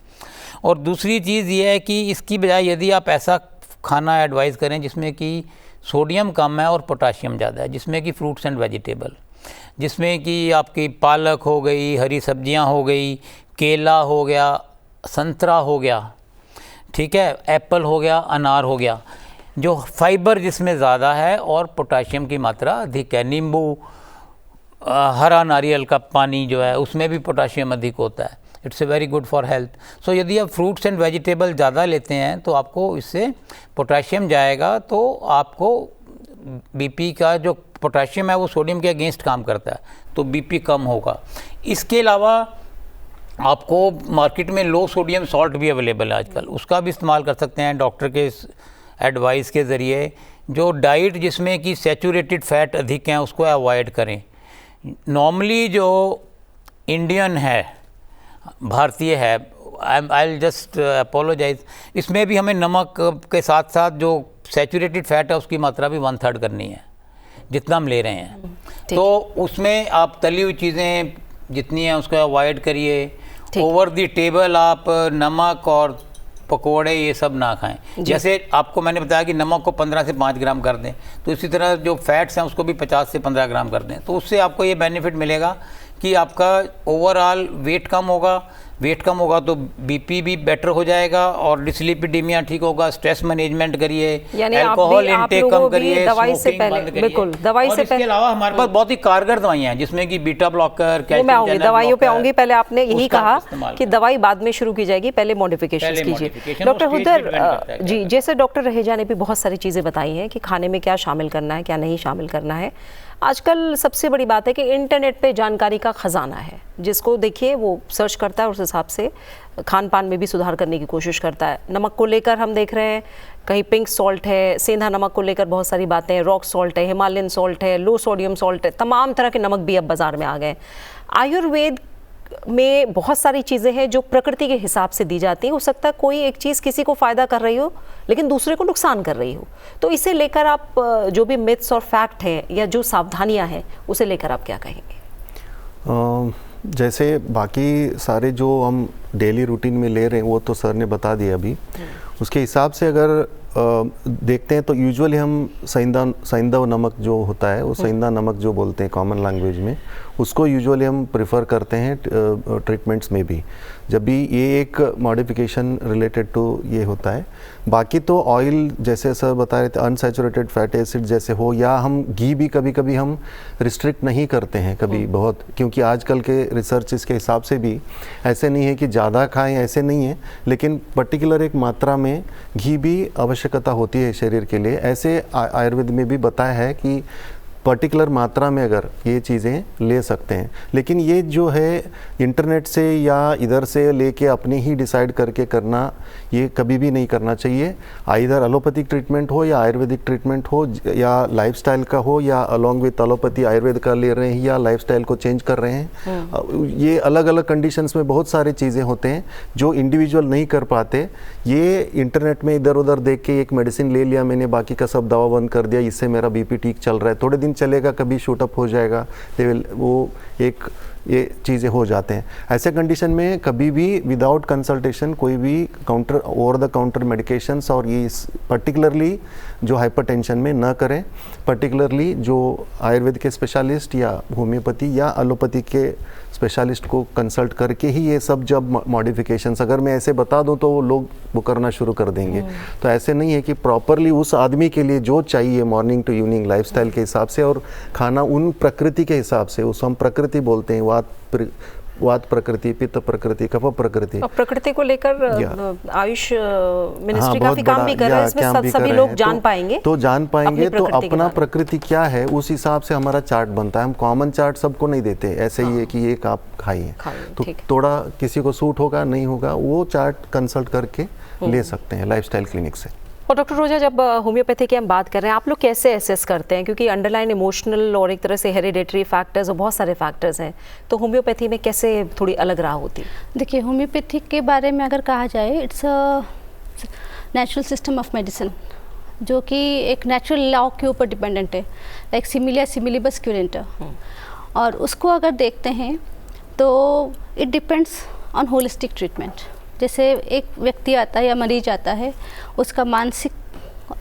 और दूसरी चीज़ ये है कि इसकी बजाय यदि आप ऐसा खाना एडवाइस करें जिसमें कि सोडियम कम है और पोटाशियम ज़्यादा है, जिसमें कि फ्रूट्स एंड वेजिटेबल, जिसमें कि आपकी पालक हो गई, हरी सब्जियां हो गई, केला हो गया, संतरा हो गया, ठीक है, एप्पल हो गया, अनार हो गया, जो फाइबर जिसमें ज़्यादा है और पोटाशियम की मात्रा अधिक है। नींबू, हरा नारियल का पानी जो है उसमें भी पोटाशियम अधिक होता है। It's a very good for health. So यदि आप फ्रूट्स एंड वेजिटेबल ज़्यादा लेते हैं तो आपको इससे पोटाशियम जाएगा, तो आपको बीपी का जो पोटाशियम है वो सोडियम के अगेंस्ट काम करता है, तो बीपी कम होगा। इसके अलावा आपको मार्केट में लो सोडियम सॉल्ट भी अवेलेबल है आजकल, उसका भी इस्तेमाल कर सकते हैं डॉक्टर के एडवाइस के ज़रिए। जो डाइट जिसमें कि सैचुरेटेड फैट अधिक हैं उसको अवॉइड करें। नॉर्मली जो इंडियन है, भारतीय है, आई जस्ट अपोलोजाइज, इसमें भी हमें नमक के साथ साथ जो सैचुरेटेड फैट है उसकी मात्रा भी 1/3 करनी है जितना हम ले रहे हैं। तो उसमें आप तली हुई चीज़ें जितनी हैं उसको अवॉइड करिए। ओवर द टेबल आप नमक और पकोड़े ये सब ना खाएं। जैसे आपको मैंने बताया कि नमक को 15 से 5 ग्राम कर दें, तो इसी तरह जो फैट्स हैं उसको भी 50 से 15 ग्राम कर दें, तो उससे आपको ये बेनिफिट मिलेगा कि आपका ओवरऑल वेट कम होगा। वेट कम होगा तो बीपी भी बेटर हो जाएगा और डिस्लिपिडीमिया ठीक होगा। स्ट्रेस मैनेजमेंट करिए, अल्कोहल इंटेक कम करिए, दवाई से पहले बिल्कुल दवाई से इसके अलावा हमारे पास बहुत ही कारगर दवाइयाँ हैं जिसमें कि बीटा ब्लॉकर, कैल्शियम, दवाइयों पे आऊंगी। पहले आपने यही कहा कि दवाई बाद में शुरू की जाएगी, पहले मॉडिफिकेशन कीजिए। डॉक्टर हुद्दर जी, जैसे डॉक्टर रहेजा ने भी बहुत सारी चीज़ें बताई हैं कि खाने में क्या शामिल करना है, क्या नहीं शामिल करना है। आजकल सबसे बड़ी बात है कि इंटरनेट पे जानकारी का ख़जाना है, जिसको देखिए वो सर्च करता है और उस हिसाब से खान पान में भी सुधार करने की कोशिश करता है। नमक को लेकर हम देख रहे हैं कहीं पिंक सॉल्ट है, सेंधा नमक को लेकर बहुत सारी बातें, रॉक सॉल्ट है, हिमालयन सॉल्ट है, लो सोडियम सॉल्ट है, तमाम तरह के नमक भी अब बाज़ार में आ गए। आयुर्वेद में बहुत सारी चीज़ें हैं जो प्रकृति के हिसाब से दी जाती हैं। हो सकता है कोई एक चीज़ किसी को फ़ायदा कर रही हो लेकिन दूसरे को नुकसान कर रही हो, तो इसे लेकर आप जो भी मिथ्स और फैक्ट हैं या जो सावधानियां हैं उसे लेकर आप क्या कहेंगे? जैसे बाकी सारे जो हम डेली रूटीन में ले रहे हैं वो तो सर ने बता दिया अभी। उसके हिसाब से अगर देखते हैं तो यूजुअली हम सैंधव नमक जो होता है, वो सैंधा नमक जो बोलते हैं कॉमन लैंग्वेज में, उसको यूजुअली हम प्रेफर करते हैं ट्रीटमेंट्स में भी, जब भी ये एक मॉडिफिकेशन रिलेटेड टू ये होता है। बाकी तो ऑयल जैसे सर बता रहे थे, अनसैचुरेटेड फैटी एसिड जैसे हो, या हम घी भी कभी कभी हम रिस्ट्रिक्ट नहीं करते हैं कभी बहुत, क्योंकि आजकल के रिसर्चेस के हिसाब से भी ऐसे नहीं है कि ज़्यादा खाएं, ऐसे नहीं है, लेकिन पर्टिकुलर एक मात्रा में घी भी आवश्यकता होती है शरीर के लिए। ऐसे आयुर्वेद में भी बताया है कि पर्टिकुलर मात्रा में अगर ये चीज़ें ले सकते हैं, लेकिन ये जो है इंटरनेट से या इधर से लेके अपने ही डिसाइड करके करना, ये कभी भी नहीं करना चाहिए। आइदर एलोपैथिक ट्रीटमेंट हो या आयुर्वेदिक ट्रीटमेंट हो, या लाइफस्टाइल का हो, या अलोंग विथ एलोपैथी आयुर्वेद का ले रहे हैं या लाइफस्टाइल को चेंज कर रहे हैं। ये अलग अलग कंडीशंस में बहुत सारे चीज़ें होते हैं जो इंडिविजुअल नहीं कर पाते। ये इंटरनेट में इधर उधर देख के एक मेडिसिन ले लिया मैंने, बाकी का सब दवा बंद कर दिया, इससे मेरा बीपी ठीक चल रहा है, थोड़े दिन चलेगा, कभी शूट अप हो जाएगा लेवल, वो एक ये चीज़ें हो जाते हैं। ऐसे कंडीशन में कभी भी विदाउट कंसल्टेशन कोई भी counter over the counter medications और ये पर्टिकुलरली जो हाइपरटेंशन में न करें, पर्टिकुलरली जो आयुर्वेद के स्पेशलिस्ट या होम्योपैथी या एलोपैथी के स्पेशलिस्ट को कंसल्ट करके ही ये सब जब मॉडिफिकेशंस, अगर मैं ऐसे बता दूं तो वो लोग वो करना शुरू कर देंगे। तो ऐसे नहीं है कि प्रॉपरली उस आदमी के लिए जो चाहिए मॉर्निंग टू इवनिंग लाइफस्टाइल के हिसाब से, और खाना उन प्रकृति के हिसाब से, उस हम प्रकृति बोलते हैं, वात प्रकृति, पित्त प्रकृति, कफ प्रकृति। और प्रकृति को लेकर आयुष मिनिस्ट्री काफी बहुत काम बड़ा भी कर रहा है, इसमें सभी लोग जान पाएंगे, तो जान पाएंगे तो प्रकृति के अपना बारे में। प्रकृति क्या है उस हिसाब से हमारा चार्ट बनता है। हम कॉमन चार्ट सबको नहीं देते, ऐसे ही है कि एक आप खाइए, तो ठीक है। थोड़ा किसी को सूट होगा नहीं होगा, वो चार्ट कंसल्ट करके ले सकते हैं लाइफस्टाइल क्लिनिक से। और डॉक्टर रोजा, जब होम्योपैथी की हम बात कर रहे हैं, आप लोग कैसे एसेस करते हैं, क्योंकि अंडरलाइन इमोशनल और एक तरह से हेरिडेटरी फैक्टर्स और बहुत सारे फैक्टर्स हैं, तो होम्योपैथी में कैसे थोड़ी अलग राह होती है? देखिए, होम्योपैथी के बारे में अगर कहा जाए, it's a natural system of medicine, जो कि एक नेचुरल लॉ के ऊपर डिपेंडेंट है, लाइक सिमिलिया सिमिलिबस क्यूरेंटर। और उसको अगर देखते हैं तो it depends on holistic treatment. जैसे एक व्यक्ति आता है या मरीज आता है, उसका मानसिक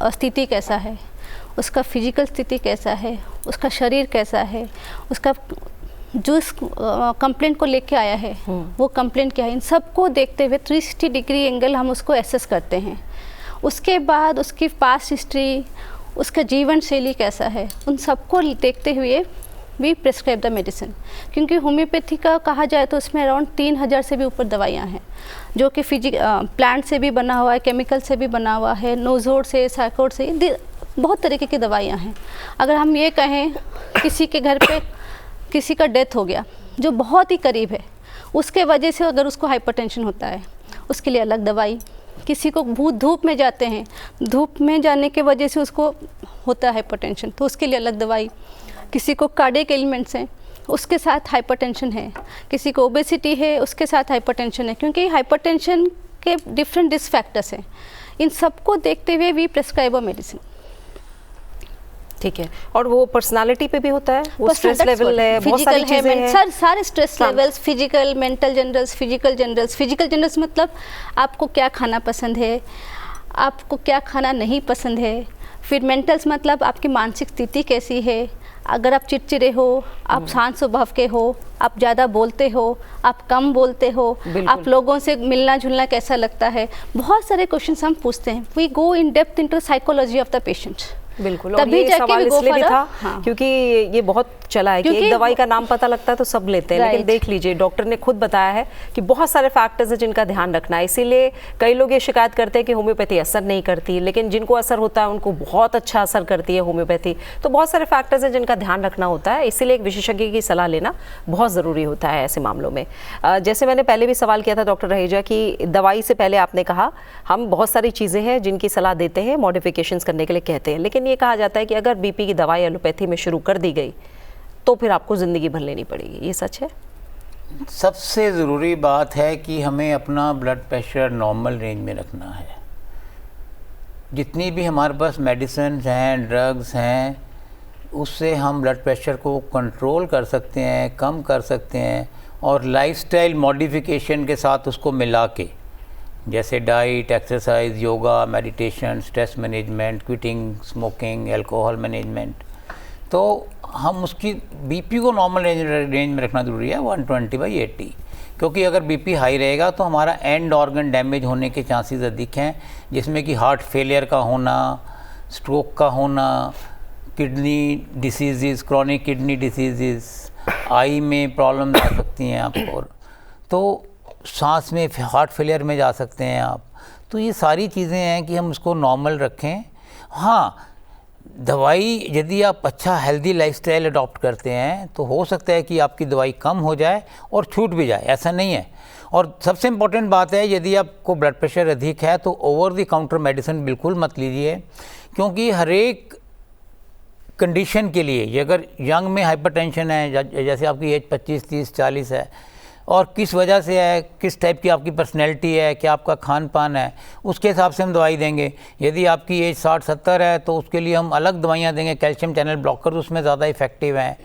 स्थिति कैसा है, उसका फिजिकल स्थिति कैसा है, उसका शरीर कैसा है, उसका जो इस कंप्लेंट को लेके आया है वो कंप्लेंट क्या है, इन सबको देखते हुए 360 डिग्री एंगल हम उसको एसेस करते हैं। उसके बाद उसकी पास्ट हिस्ट्री, उसका जीवन शैली कैसा है, उन सबको देखते हुए वी प्रिस्क्राइब द मेडिसिन। क्योंकि होम्योपैथी का कहा जाए तो उसमें अराउंड 3000 से भी ऊपर दवाइयाँ हैं, जो कि प्लांट से भी बना हुआ है, केमिकल से भी बना हुआ है, नोजोड से, साइकोड से, बहुत तरीके की दवाइयाँ हैं। अगर हम ये कहें किसी के घर पे किसी का डेथ हो गया जो बहुत ही करीब है, उसके वजह से अगर उसको हाइपरटेंशन होता है, उसके लिए अलग दवाई। किसी को भूत धूप में जाते हैं, धूप में जाने के वजह से उसको होता है हाइपरटेंशन, तो उसके लिए अलग दवाई। किसी को कार्डियक एलिमेंट्स हैं, उसके साथ हाइपरटेंशन है। किसी को ओबेसिटी है, उसके साथ हाइपरटेंशन है, क्योंकि हाइपरटेंशन के डिफरेंट रिस्क फैक्टर्स हैं। इन सबको देखते हुए वी प्रिस्क्राइब अ मेडिसिन। ठीक है। और वो पर्सनालिटी पे भी होता है, वो स्ट्रेस लेवल है, बहुत सारी चीजें हैं। सर सारे stress levels, physical, mental generals, physical generals मतलब आपको क्या खाना पसंद है, आपको क्या खाना नहीं पसंद है। फिर मेंटल्स मतलब आपकी मानसिक स्थिति कैसी है, अगर आप चिड़चिड़े हो, आप शांत स्वभाव के हो, आप ज़्यादा बोलते हो, आप कम बोलते हो, आप लोगों से मिलना जुलना कैसा लगता है। बहुत सारे क्वेश्चंस हम पूछते हैं। We go in depth into psychology of the patient. बिल्कुल। और ये सवाल इसलिए भी था क्योंकि ये बहुत चला है कि एक दवाई का नाम पता लगता है तो सब लेते हैं, लेकिन देख लीजिए डॉक्टर ने खुद बताया है कि बहुत सारे फैक्टर्स हैं जिनका ध्यान रखना है। इसीलिए कई लोग ये शिकायत करते हैं कि होम्योपैथी असर नहीं करती, लेकिन जिनको असर होता है उनको बहुत अच्छा असर करती है होम्योपैथी। तो बहुत सारे फैक्टर्स हैं जिनका ध्यान रखना होता है, इसीलिए एक विशेषज्ञ की सलाह लेना बहुत ज़रूरी होता है ऐसे मामलों में। जैसे मैंने पहले भी सवाल किया था डॉक्टर रहेजा कि दवाई से पहले आपने कहा हम बहुत सारी चीज़ें हैं जिनकी सलाह देते हैं, मॉडिफिकेशंस करने के लिए कहते हैं, लेकिन ये कहा जाता है कि अगर बीपी की दवाई एलोपैथी में शुरू कर दी गई तो फिर आपको ज़िंदगी भर लेनी पड़ेगी। ये सच है? सबसे ज़रूरी बात है कि हमें अपना ब्लड प्रेशर नॉर्मल रेंज में रखना है। जितनी भी हमारे पास मेडिसिन हैं, ड्रग्स हैं, उससे हम ब्लड प्रेशर को कंट्रोल कर सकते हैं, कम कर सकते हैं, और लाइफस्टाइल मॉडिफिकेशन के साथ उसको मिला के जैसे diet, exercise, yoga, meditation, stress management, quitting smoking, alcohol management. तो हम उसकी बीपी को नॉर्मल रेंज में रखना ज़रूरी है 120/80, क्योंकि अगर बीपी हाई रहेगा तो हमारा एंड ऑर्गन डैमेज होने के चांसेस अधिक हैं, जिसमें कि हार्ट फेलियर का होना, स्ट्रोक का होना, kidney disease, chronic kidney disease, eye में प्रॉब्लम आ सकती हैं आपको, तो सांस में हार्ट फेलियर में जा सकते हैं आप। तो ये सारी चीज़ें हैं कि हम उसको नॉर्मल रखें। हाँ, दवाई यदि आप अच्छा हेल्दी लाइफस्टाइल अडॉप्ट करते हैं तो हो सकता है कि आपकी दवाई कम हो जाए और छूट भी जाए, ऐसा नहीं है। और सबसे इम्पोर्टेंट बात है, यदि आपको ब्लड प्रेशर अधिक है तो ओवर द काउंटर मेडिसिन बिल्कुल मत लीजिए, क्योंकि हर एक कंडीशन के लिए, ये अगर यंग में हाइपरटेंशन है, जैसे आपकी एज 25, 30, 40 है, और किस वजह से है, किस टाइप की आपकी पर्सनैलिटी है, क्या आपका खान पान है, उसके हिसाब से हम दवाई देंगे। यदि आपकी एज 60-70 है तो उसके लिए हम अलग दवाइयाँ देंगे, कैल्शियम चैनल ब्लॉकर उसमें ज़्यादा इफेक्टिव हैं।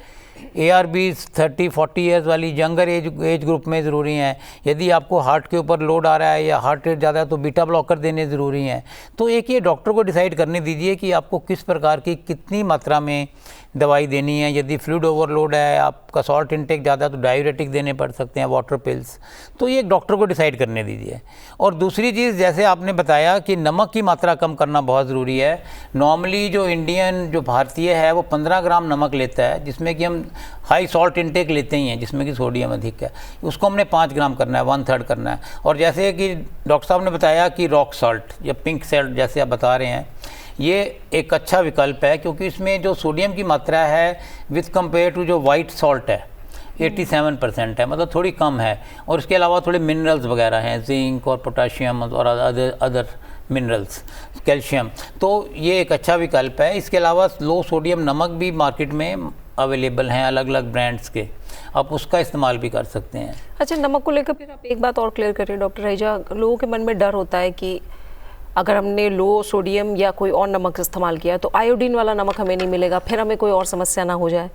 ARBs 30-40 ईयर्स वाली यंगर एज ग्रुप में ज़रूरी हैं। यदि आपको हार्ट के ऊपर लोड आ रहा है या हार्ट रेट ज़्यादा है तो बीटा ब्लॉकर देने ज़रूरी हैं। तो एक ये डॉक्टर को डिसाइड करने दीजिए कि आपको किस प्रकार की कितनी मात्रा में दवाई देनी है। यदि फ्लूइड ओवरलोड है, आपका सॉल्ट इनटेक ज़्यादा है तो डायूरेटिक देने पड़ सकते हैं, वाटर पिल्स। तो ये एक डॉक्टर को डिसाइड करने दीजिए। और दूसरी चीज़, जैसे आपने बताया कि नमक की मात्रा कम करना बहुत ज़रूरी है। नॉर्मली जो इंडियन, जो भारतीय है, वो 15 ग्राम नमक लेता है, जिसमें कि हम हाई सॉल्ट इनटेक लेते ही हैं, जिसमें कि सोडियम अधिक है। उसको हमने 5 ग्राम करना है, 1/3 करना है। और जैसे कि डॉक्टर साहब ने बताया कि रॉक सॉल्ट या पिंक सॉल्ट जैसे आप बता रहे हैं, ये एक अच्छा विकल्प है, क्योंकि इसमें जो सोडियम की मात्रा है विथ कंपेयर टू जो वाइट सॉल्ट है 87% है, मतलब थोड़ी कम है। और इसके अलावा थोड़े मिनरल्स वगैरह हैं, जिंक और पोटाशियम और अदर मिनरल्स, कैल्शियम। तो ये एक अच्छा विकल्प है। इसके अलावा लो सोडियम नमक भी मार्केट में अवेलेबल हैं, अलग अलग ब्रांड्स के, आप उसका इस्तेमाल भी कर सकते हैं। अच्छा, नमक को लेकर फिर आप एक बात और क्लियर करिए डॉक्टर रहीजा। लोगों के मन में डर होता है कि अगर हमने लो सोडियम या कोई और नमक इस्तेमाल किया तो आयोडीन वाला नमक हमें नहीं मिलेगा, फिर हमें कोई और समस्या ना हो जाए,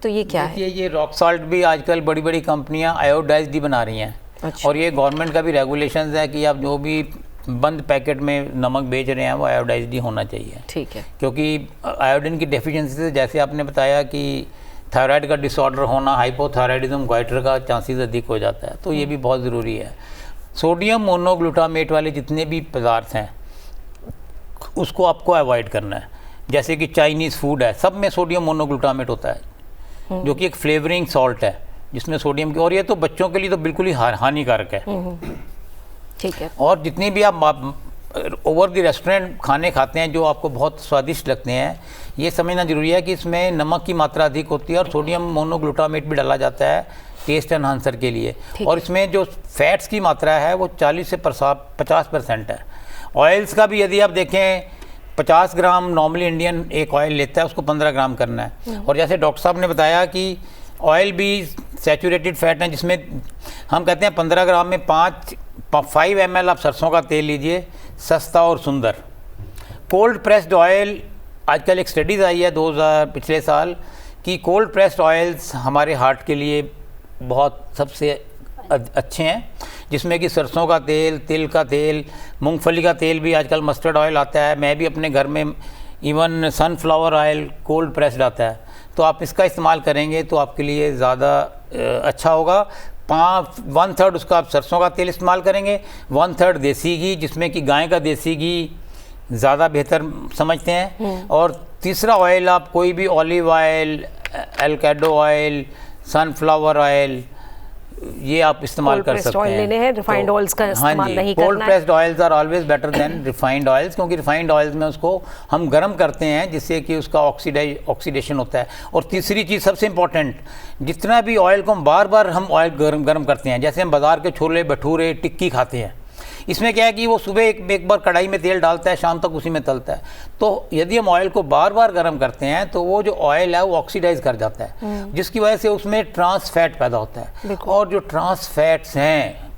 तो ये क्या है? ये रॉक सॉल्ट भी आजकल बड़ी बड़ी कंपनियां आयोडाइज्ड ही बना रही हैं। अच्छा। और ये गवर्नमेंट का भी रेगुलेशंस है कि आप जो भी बंद पैकेट में नमक बेच रहे हैं वो आयोडाइज्ड ही होना चाहिए। ठीक है। क्योंकि आयोडीन की डेफिशिएंसी से, जैसे आपने बताया कि थायराइड का डिसऑर्डर होना, हाइपोथायराइडिज्म, गोइटर का चांसेस अधिक हो जाता है, तो ये भी बहुत ज़रूरी है। सोडियम मोनोग्लूटामेट वाले जितने भी पदार्थ हैं उसको आपको अवॉइड करना है। जैसे कि चाइनीज़ फूड है, सब में सोडियम मोनोग्लूटामेट होता है, जो कि एक फ्लेवरिंग सॉल्ट है जिसमें सोडियम की, और ये तो बच्चों के लिए तो बिल्कुल ही हानिकारक है। ठीक है। और जितनी भी आप ओवर द रेस्टोरेंट खाने खाते हैं जो आपको बहुत स्वादिष्ट लगते हैं, ये समझना जरूरी है कि इसमें नमक की मात्रा अधिक होती है और सोडियम मोनोग्लूटामेट भी डाला जाता है टेस्ट एनहांसर के लिए। और इसमें जो फैट्स की मात्रा है वो 40 से 50% है। ऑयल्स का भी यदि आप देखें, 50 ग्राम नॉर्मली इंडियन एक ऑयल लेता है, उसको 15 ग्राम करना है। और जैसे डॉक्टर साहब ने बताया कि ऑयल भी सैचुरेटेड फैट है, जिसमें हम कहते हैं 15 ग्राम में 5 ml आप सरसों का तेल लीजिए, सस्ता और सुंदर। कोल्ड प्रेस्ड ऑयल, आजकल एक स्टडीज़ आई है 2000 पिछले साल कि कोल्ड प्रेस्ड ऑयल्स हमारे हार्ट के लिए बहुत सबसे अच्छे हैं, जिसमें कि सरसों का तेल, तिल का तेल, मूंगफली का तेल भी, आजकल मस्टर्ड ऑयल आता है। मैं भी अपने घर में even sunflower oil cold pressed आता है, तो आप इसका इस्तेमाल करेंगे तो आपके लिए ज़्यादा अच्छा होगा। 1/3 उसका आप सरसों का तेल इस्तेमाल करेंगे, 1/3 देसी घी, जिसमें कि गाय का देसी घी ज़्यादा बेहतर समझते हैं। और तीसरा ऑयल आप कोई भी olive oil, avocado oil, sunflower oil, ये आप इस्तेमाल कर सकते हैं। लेने हैं, रिफाइंड ऑयल्स का इस्तेमाल नहीं करना है। Cold pressed oils are always better than refined oils, क्योंकि रिफाइंड ऑयल्स में उसको हम गर्म करते हैं जिससे कि उसका ऑक्सीडेशन होता है। और तीसरी चीज़ सबसे इंपॉर्टेंट, जितना भी ऑयल को हम बार बार हम ऑयल गर्म करते हैं, जैसे हम बाज़ार के छोले भटूरे टिक्की खाते हैं, इसमें क्या है कि वो सुबह एक बार कढ़ाई में तेल डालता है, शाम तक उसी में तलता है। तो यदि हम ऑयल को बार बार गर्म करते हैं तो वो जो ऑयल है वो ऑक्सीडाइज कर जाता है, जिसकी वजह से उसमें ट्रांस फैट पैदा होता है। और जो ट्रांस फैट्स हैं,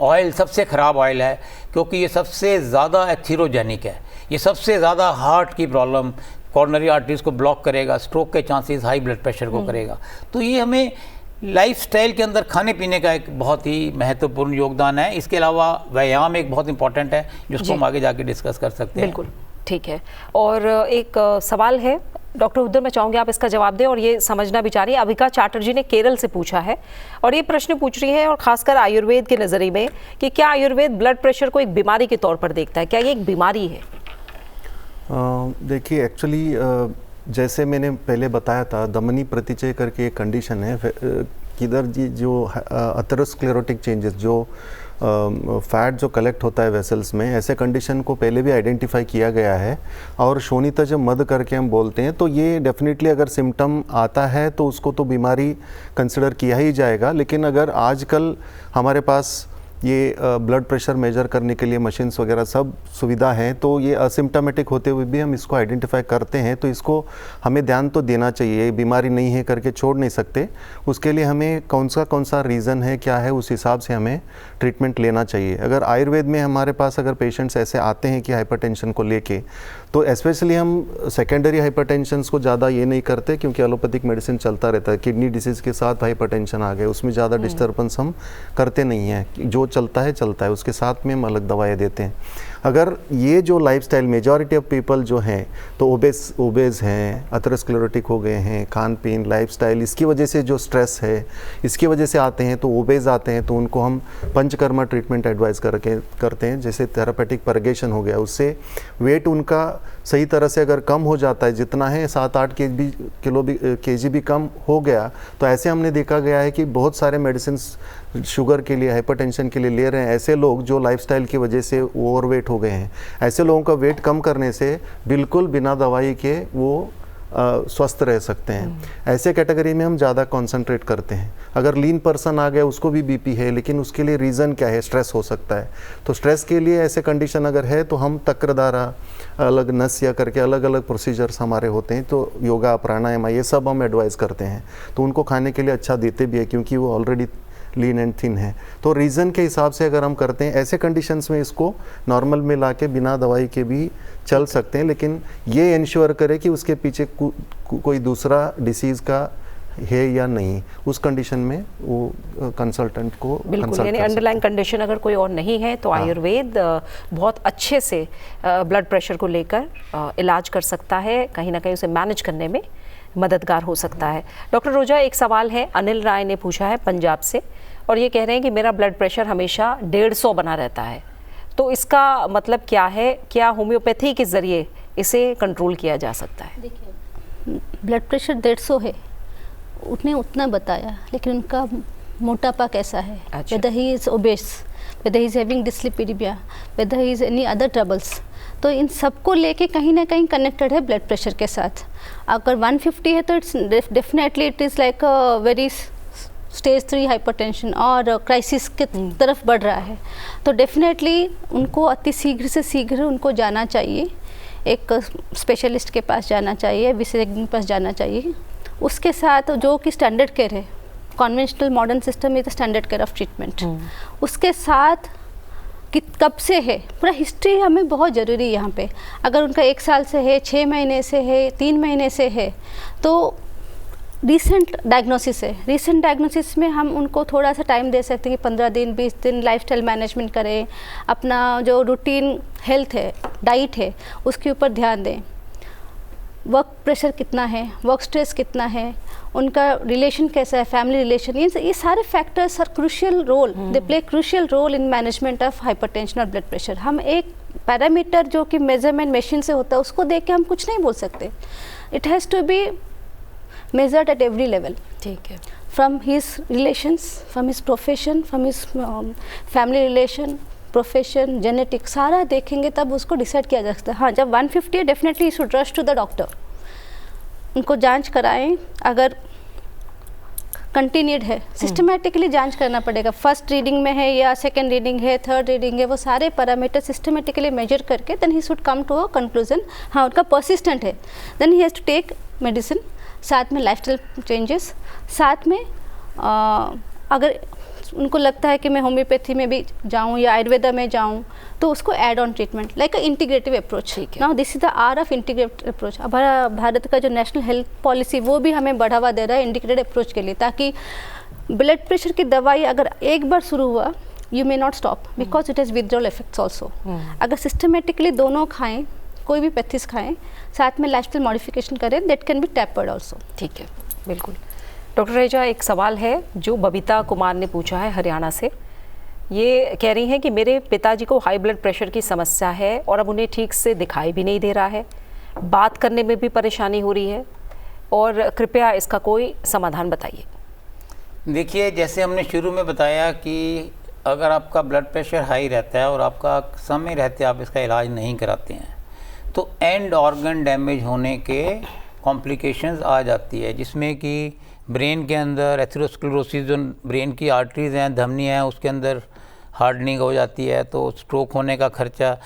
ऑयल सबसे ख़राब ऑयल है, क्योंकि ये सबसे ज़्यादा एथीरोजेनिक है। ये सबसे ज़्यादा हार्ट की प्रॉब्लम, कॉर्नरी आर्टरीज को ब्लॉक करेगा, स्ट्रोक के चांसेस, हाई ब्लड प्रेशर को करेगा। तो ये हमें लाइफस्टाइल के अंदर खाने पीने का एक बहुत ही महत्वपूर्ण योगदान है। इसके अलावा व्यायाम एक बहुत इंपॉर्टेंट है जिसको हम आगे जाके डिस्कस कर सकते हैं। बिल्कुल ठीक है। और एक सवाल है डॉक्टर उद्धर, मैं चाहूँगी आप इसका जवाब दें, और ये समझना भी चाह रही है। अविका चैटर्जी ने केरल से पूछा है और ये प्रश्न पूछ रही है, और खासकर आयुर्वेद के नज़रिए में, कि क्या आयुर्वेद ब्लड प्रेशर को एक बीमारी के तौर पर देखता है? क्या ये एक बीमारी है? देखिए, एक्चुअली जैसे मैंने पहले बताया था, दमनी प्रतिचय करके एक कंडीशन है किधर जी जो अथेरोस्क्लेरोटिक चेंजेस, जो फैट जो कलेक्ट होता है वेसल्स में, ऐसे कंडीशन को पहले भी आइडेंटिफाई किया गया है। और शोणितज मद करके हम बोलते हैं, तो ये डेफिनेटली अगर सिम्टम आता है तो उसको तो बीमारी कंसिडर किया ही जाएगा। लेकिन अगर आजकल हमारे पास ये ब्लड प्रेशर मेजर करने के लिए मशीन्स वगैरह सब सुविधा है, तो ये असिम्टोमेटिक होते हुए भी हम इसको आइडेंटिफाई करते हैं, तो इसको हमें ध्यान तो देना चाहिए। बीमारी नहीं है करके छोड़ नहीं सकते। उसके लिए हमें कौन सा रीज़न है, क्या है, उस हिसाब से हमें ट्रीटमेंट लेना चाहिए। अगर आयुर्वेद में हमारे पास अगर पेशेंट्स ऐसे आते हैं कि हाइपरटेंशन को लेके, तो स्पेशली हम सेकेंडरी हाइपरटेंशन को ज़्यादा ये नहीं करते, क्योंकि एलोपैथिक मेडिसिन चलता रहता है। किडनी डिसीज़ के साथ हाइपरटेंशन आ गए, उसमें ज़्यादा डिस्टर्बेंस हम करते नहीं हैं। जो चलता है, उसके साथ में हम अलग दवाएं देते हैं। अगर ये जो लाइफस्टाइल, मेजॉरिटी ऑफ पीपल जो हैं तो ओबेज हैं, अथेरोस्क्लेरोटिक हो गए हैं, खान पीन, लाइफस्टाइल, इसकी वजह से जो स्ट्रेस है इसकी वजह से आते हैं, तो ओबेज आते हैं, तो उनको हम पंचकर्मा ट्रीटमेंट एडवाइस करते हैं। जैसे थेरापेटिक परगेशन हो गया, उससे वेट उनका सही तरह से अगर कम हो जाता है, जितना है 7-8 केजी भी कम हो गया, तो ऐसे हमने देखा गया है कि बहुत सारे मेडिसिन शुगर के लिए, हाइपरटेंशन के लिए ले रहे हैं ऐसे लोग जो लाइफस्टाइल की वजह से ओवरवेट हो गए हैं। ऐसे लोगों का वेट कम करने से बिल्कुल बिना दवाई के वो स्वस्थ रह सकते हैं। ऐसे कैटेगरी में हम ज़्यादा कंसंट्रेट करते हैं। अगर लीन पर्सन आ गया, उसको भी बीपी है, लेकिन उसके लिए रीज़न क्या है? स्ट्रेस हो सकता है। तो स्ट्रेस के लिए ऐसे कंडीशन अगर है तो हम तक्रदारा, अलग नस्य करके अलग अलग प्रोसीजर्स हमारे होते हैं, तो योगा, प्राणायाम, ये सब हम एडवाइस करते हैं। तो उनको खाने के लिए अच्छा देते भी है, क्योंकि वो ऑलरेडी लीन एंड थिन है। तो रीज़न के हिसाब से अगर हम करते हैं, ऐसे कंडीशंस में इसको नॉर्मल में लाके बिना दवाई के भी चल सकते हैं। लेकिन ये इंश्योर करें कि उसके पीछे कोई दूसरा डिसीज़ का है या नहीं, उस कंडीशन में वो कंसल्टेंट को बिल्कुल, यानी अंडरलाइन कंडीशन अगर कोई और नहीं है तो आयुर्वेद बहुत अच्छे से ब्लड प्रेशर को लेकर इलाज कर सकता है, कहीं ना कहीं उसे मैनेज करने में मददगार हो सकता है। डॉक्टर रोजा, एक सवाल है, अनिल राय ने पूछा है पंजाब से, और ये कह रहे हैं कि मेरा ब्लड प्रेशर हमेशा 150 बना रहता है, तो इसका मतलब क्या है? क्या होम्योपैथी के ज़रिए इसे कंट्रोल किया जा सकता है? देखिए, ब्लड प्रेशर 150 है, उसने उतना बताया, लेकिन उनका मोटापा कैसा है, whether he is obese, whether he is having dyslipidemia, whether he is any other troubles, तो इन सबको लेके कहीं ना कहीं कनेक्टेड है ब्लड प्रेशर के साथ। अगर 150 है तो it's definitely it is like very stage 3 hypertension और क्राइसिस के तरफ बढ़ रहा है, तो डेफिनेटली उनको अति शीघ्र से शीघ्र उनको जाना चाहिए, एक स्पेशलिस्ट के पास जाना चाहिए, विशेषज्ञ के पास जाना चाहिए। उसके साथ जो कि स्टैंडर्ड केयर है, conventional modern system is the standard care of treatment, उसके साथ कि कब से है, पूरा हिस्ट्री हमें बहुत ज़रूरी है यहाँ पे। अगर उनका 1 साल से है, 6 महीने से है, 3 महीने से है, तो रिसेंट डायग्नोसिस है। रिसेंट डायग्नोसिस में हम उनको थोड़ा सा टाइम दे सकते हैं कि 15 दिन 20 दिन लाइफस्टाइल मैनेजमेंट करें, अपना जो रूटीन हेल्थ है, डाइट है, उसके ऊपर ध्यान दें। वर्क प्रेशर कितना है, वर्क स्ट्रेस कितना है, उनका रिलेशन कैसा है, फैमिली रिलेशन, ये सारे factors are crucial role, they play crucial role in management of hypertension और ब्लड प्रेशर। हम एक पैरामीटर जो कि मेजरमेंट मशीन से होता है उसको देख के हम कुछ नहीं बोल सकते। It has to be measured at every level, ठीक है, from his relations, from his profession, from his family relation, profession, genetic, सारा देखेंगे तब उसको डिसाइड किया जा सकता है। हाँ, जब 150 है definitely should rush to the doctor, उनको जांच कराएं। अगर कंटिन्यूड है, सिस्टमेटिकली जांच करना पड़ेगा, फर्स्ट रीडिंग में है या सेकेंड रीडिंग है, थर्ड रीडिंग है, वो सारे पैरामीटर सिस्टमेटिकली मेजर करके देन ही should come to a conclusion. हाँ, उनका परसिस्टेंट है, देन ही हैज़ टू टेक मेडिसिन, साथ में लाइफस्टाइल चेंजेस, साथ में अगर उनको लगता है कि मैं होम्योपैथी में भी जाऊँ या आयुर्वेदा में जाऊँ, तो उसको add on treatment like a integrative approach. Now this is the art of integrative approach. अब भारत का जो नेशनल हेल्थ पॉलिसी वो भी हमें बढ़ावा दे रहा है इंटीग्रेटेड अप्रोच के लिए, ताकि ब्लड प्रेशर की दवाई अगर एक बार शुरू हुआ, you may not stop because it has withdrawal effects also. अगर सिस्टमेटिकली दोनों खाएं, कोई भी पैथिस खाएं, साथ में लाइफस्टाइल मॉडिफिकेशन करें, that can be tapered also. ठीक है, बिल्कुल। डॉक्टर रेजा, एक सवाल है जो बबीता कुमार ने पूछा है हरियाणा से। ये कह रही हैं कि मेरे पिताजी को हाई ब्लड प्रेशर की समस्या है और अब उन्हें ठीक से दिखाई भी नहीं दे रहा है, बात करने में भी परेशानी हो रही है, और कृपया इसका कोई समाधान बताइए। देखिए, जैसे हमने शुरू में बताया कि अगर आपका ब्लड प्रेशर हाई रहता है और आपका समय रहते आप इसका इलाज नहीं कराते हैं तो एंड ऑर्गन डैमेज होने के कॉम्प्लिकेशंस आ जाती है, जिसमें कि ब्रेन के अंदर एथेरोस्क्लेरोसिस, जो ब्रेन की आर्टरीज हैं, धमनी हैं, उसके अंदर हार्डनिंग हो जाती है, तो स्ट्रोक होने का खर्चा,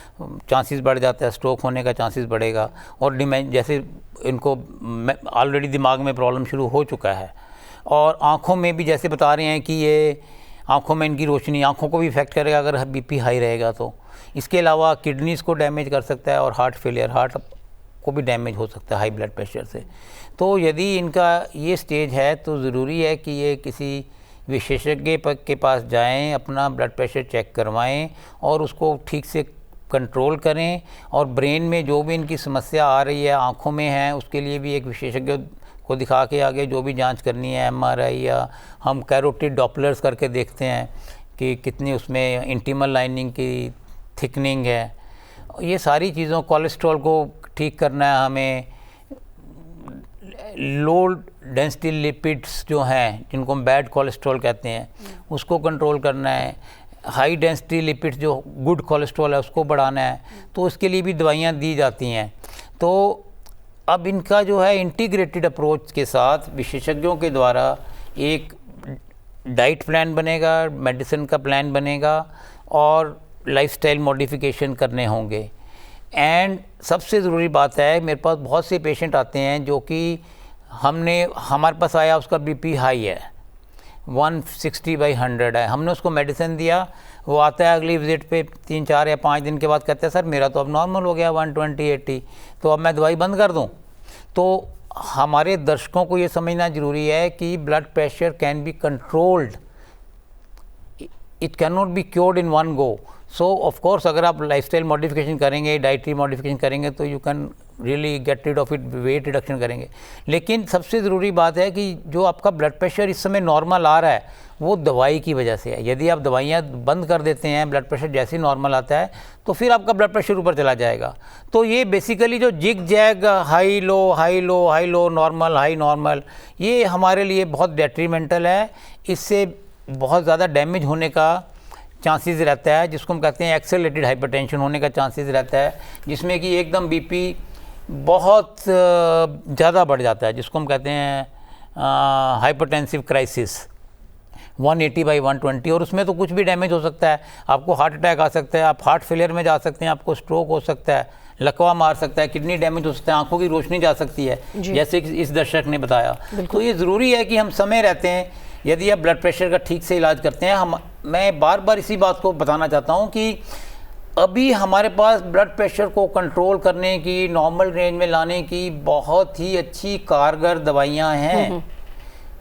चांसेस बढ़ जाता है, स्ट्रोक होने का चांसेस बढ़ेगा। और जैसे इनको ऑलरेडी दिमाग में प्रॉब्लम शुरू हो चुका है, और आँखों में भी जैसे बता रहे हैं कि ये आँखों में इनकी रोशनी, आँखों को भी इफेक्ट करेगा अगर बीपी हाई रहेगा तो। इसके अलावा किडनीज़ को डैमेज कर सकता है और हार्ट फेलियर, हार्ट को भी डैमेज हो सकता है हाई ब्लड प्रेशर से। तो यदि इनका ये स्टेज है तो ज़रूरी है कि ये किसी विशेषज्ञ के पास जाएं, अपना ब्लड प्रेशर चेक करवाएं और उसको ठीक से कंट्रोल करें। और ब्रेन में जो भी इनकी समस्या आ रही है, आँखों में है, उसके लिए भी एक विशेषज्ञ को दिखा के आगे जो भी जांच करनी है, MRI या हम कैरोटिड डॉपलर्स करके देखते हैं कि कितनी उसमें इंटीमल लाइनिंग की थिकनिंग है, ये सारी चीज़ों, कोलेस्ट्रॉल को ठीक करना है हमें, लो डेंसिटी लिपिड्स जो हैं जिनको हम बैड कोलेस्ट्रॉल कहते हैं उसको कंट्रोल करना है, हाई डेंसिटी लिपिड्स जो गुड कोलेस्ट्रॉल है उसको बढ़ाना है, तो उसके लिए भी दवाइयाँ दी जाती हैं। तो अब इनका जो है इंटीग्रेटेड अप्रोच के साथ विशेषज्ञों के द्वारा एक डाइट प्लान बनेगा, मेडिसिन का प्लान बनेगा और लाइफस्टाइल मॉडिफिकेशन करने होंगे। एंड सबसे ज़रूरी बात है, मेरे पास बहुत से पेशेंट आते हैं जो कि हमारे पास आया, उसका बीपी हाई है, 160/100 है, हमने उसको मेडिसिन दिया, वो आता है अगली विज़िट पे 3, 4 या 5 दिन के बाद कहते हैं सर मेरा तो अब नॉर्मल हो गया 120/80, तो अब मैं दवाई बंद कर दूं। तो हमारे दर्शकों को ये समझना ज़रूरी है कि blood pressure can be controlled, it can not be cured in one go. So of course अगर आप लाइफस्टाइल मॉडिफिकेशन करेंगे, डाइटरी मॉडिफिकेशन करेंगे तो you can really get rid of it, weight reduction करेंगे। लेकिन सबसे ज़रूरी बात है कि जो आपका ब्लड प्रेशर इस समय नॉर्मल आ रहा है वो दवाई की वजह से है। यदि आप दवाइयाँ बंद कर देते हैं, ब्लड प्रेशर जैसे ही नॉर्मल आता है तो फिर आपका ब्लड प्रेशर ऊपर चला जाएगा। तो ये बेसिकली जो zigzag high low high low high low, normal high normal, ये हमारे लिए बहुत डेट्रीमेंटल है, इससे बहुत ज़्यादा डैमेज होने का चांसेस रहता है, जिसको हम कहते हैं एक्सेलरेटेड हाइपरटेंशन होने का चांसेस रहता है, जिसमें कि एकदम बीपी बहुत ज़्यादा बढ़ जाता है, जिसको हम कहते हैं हाइपरटेंसिव क्राइसिस 180/120, और उसमें तो कुछ भी डैमेज हो सकता है, आपको हार्ट अटैक आ सकता है, आप हार्ट फेलियर में जा सकते हैं, आपको स्ट्रोक हो सकता है, लकवा मार सकता है, किडनी डैमेज हो सकता है, आंखों की रोशनी जा सकती है, जैसे इस दर्शक ने बताया। तो ये ज़रूरी है कि हम समय रहते हैं, यदि आप ब्लड प्रेशर का ठीक से इलाज करते हैं। मैं बार बार इसी बात को बताना चाहता हूँ कि अभी हमारे पास ब्लड प्रेशर को कंट्रोल करने की, नॉर्मल रेंज में लाने की बहुत ही अच्छी कारगर दवाइयाँ हैं,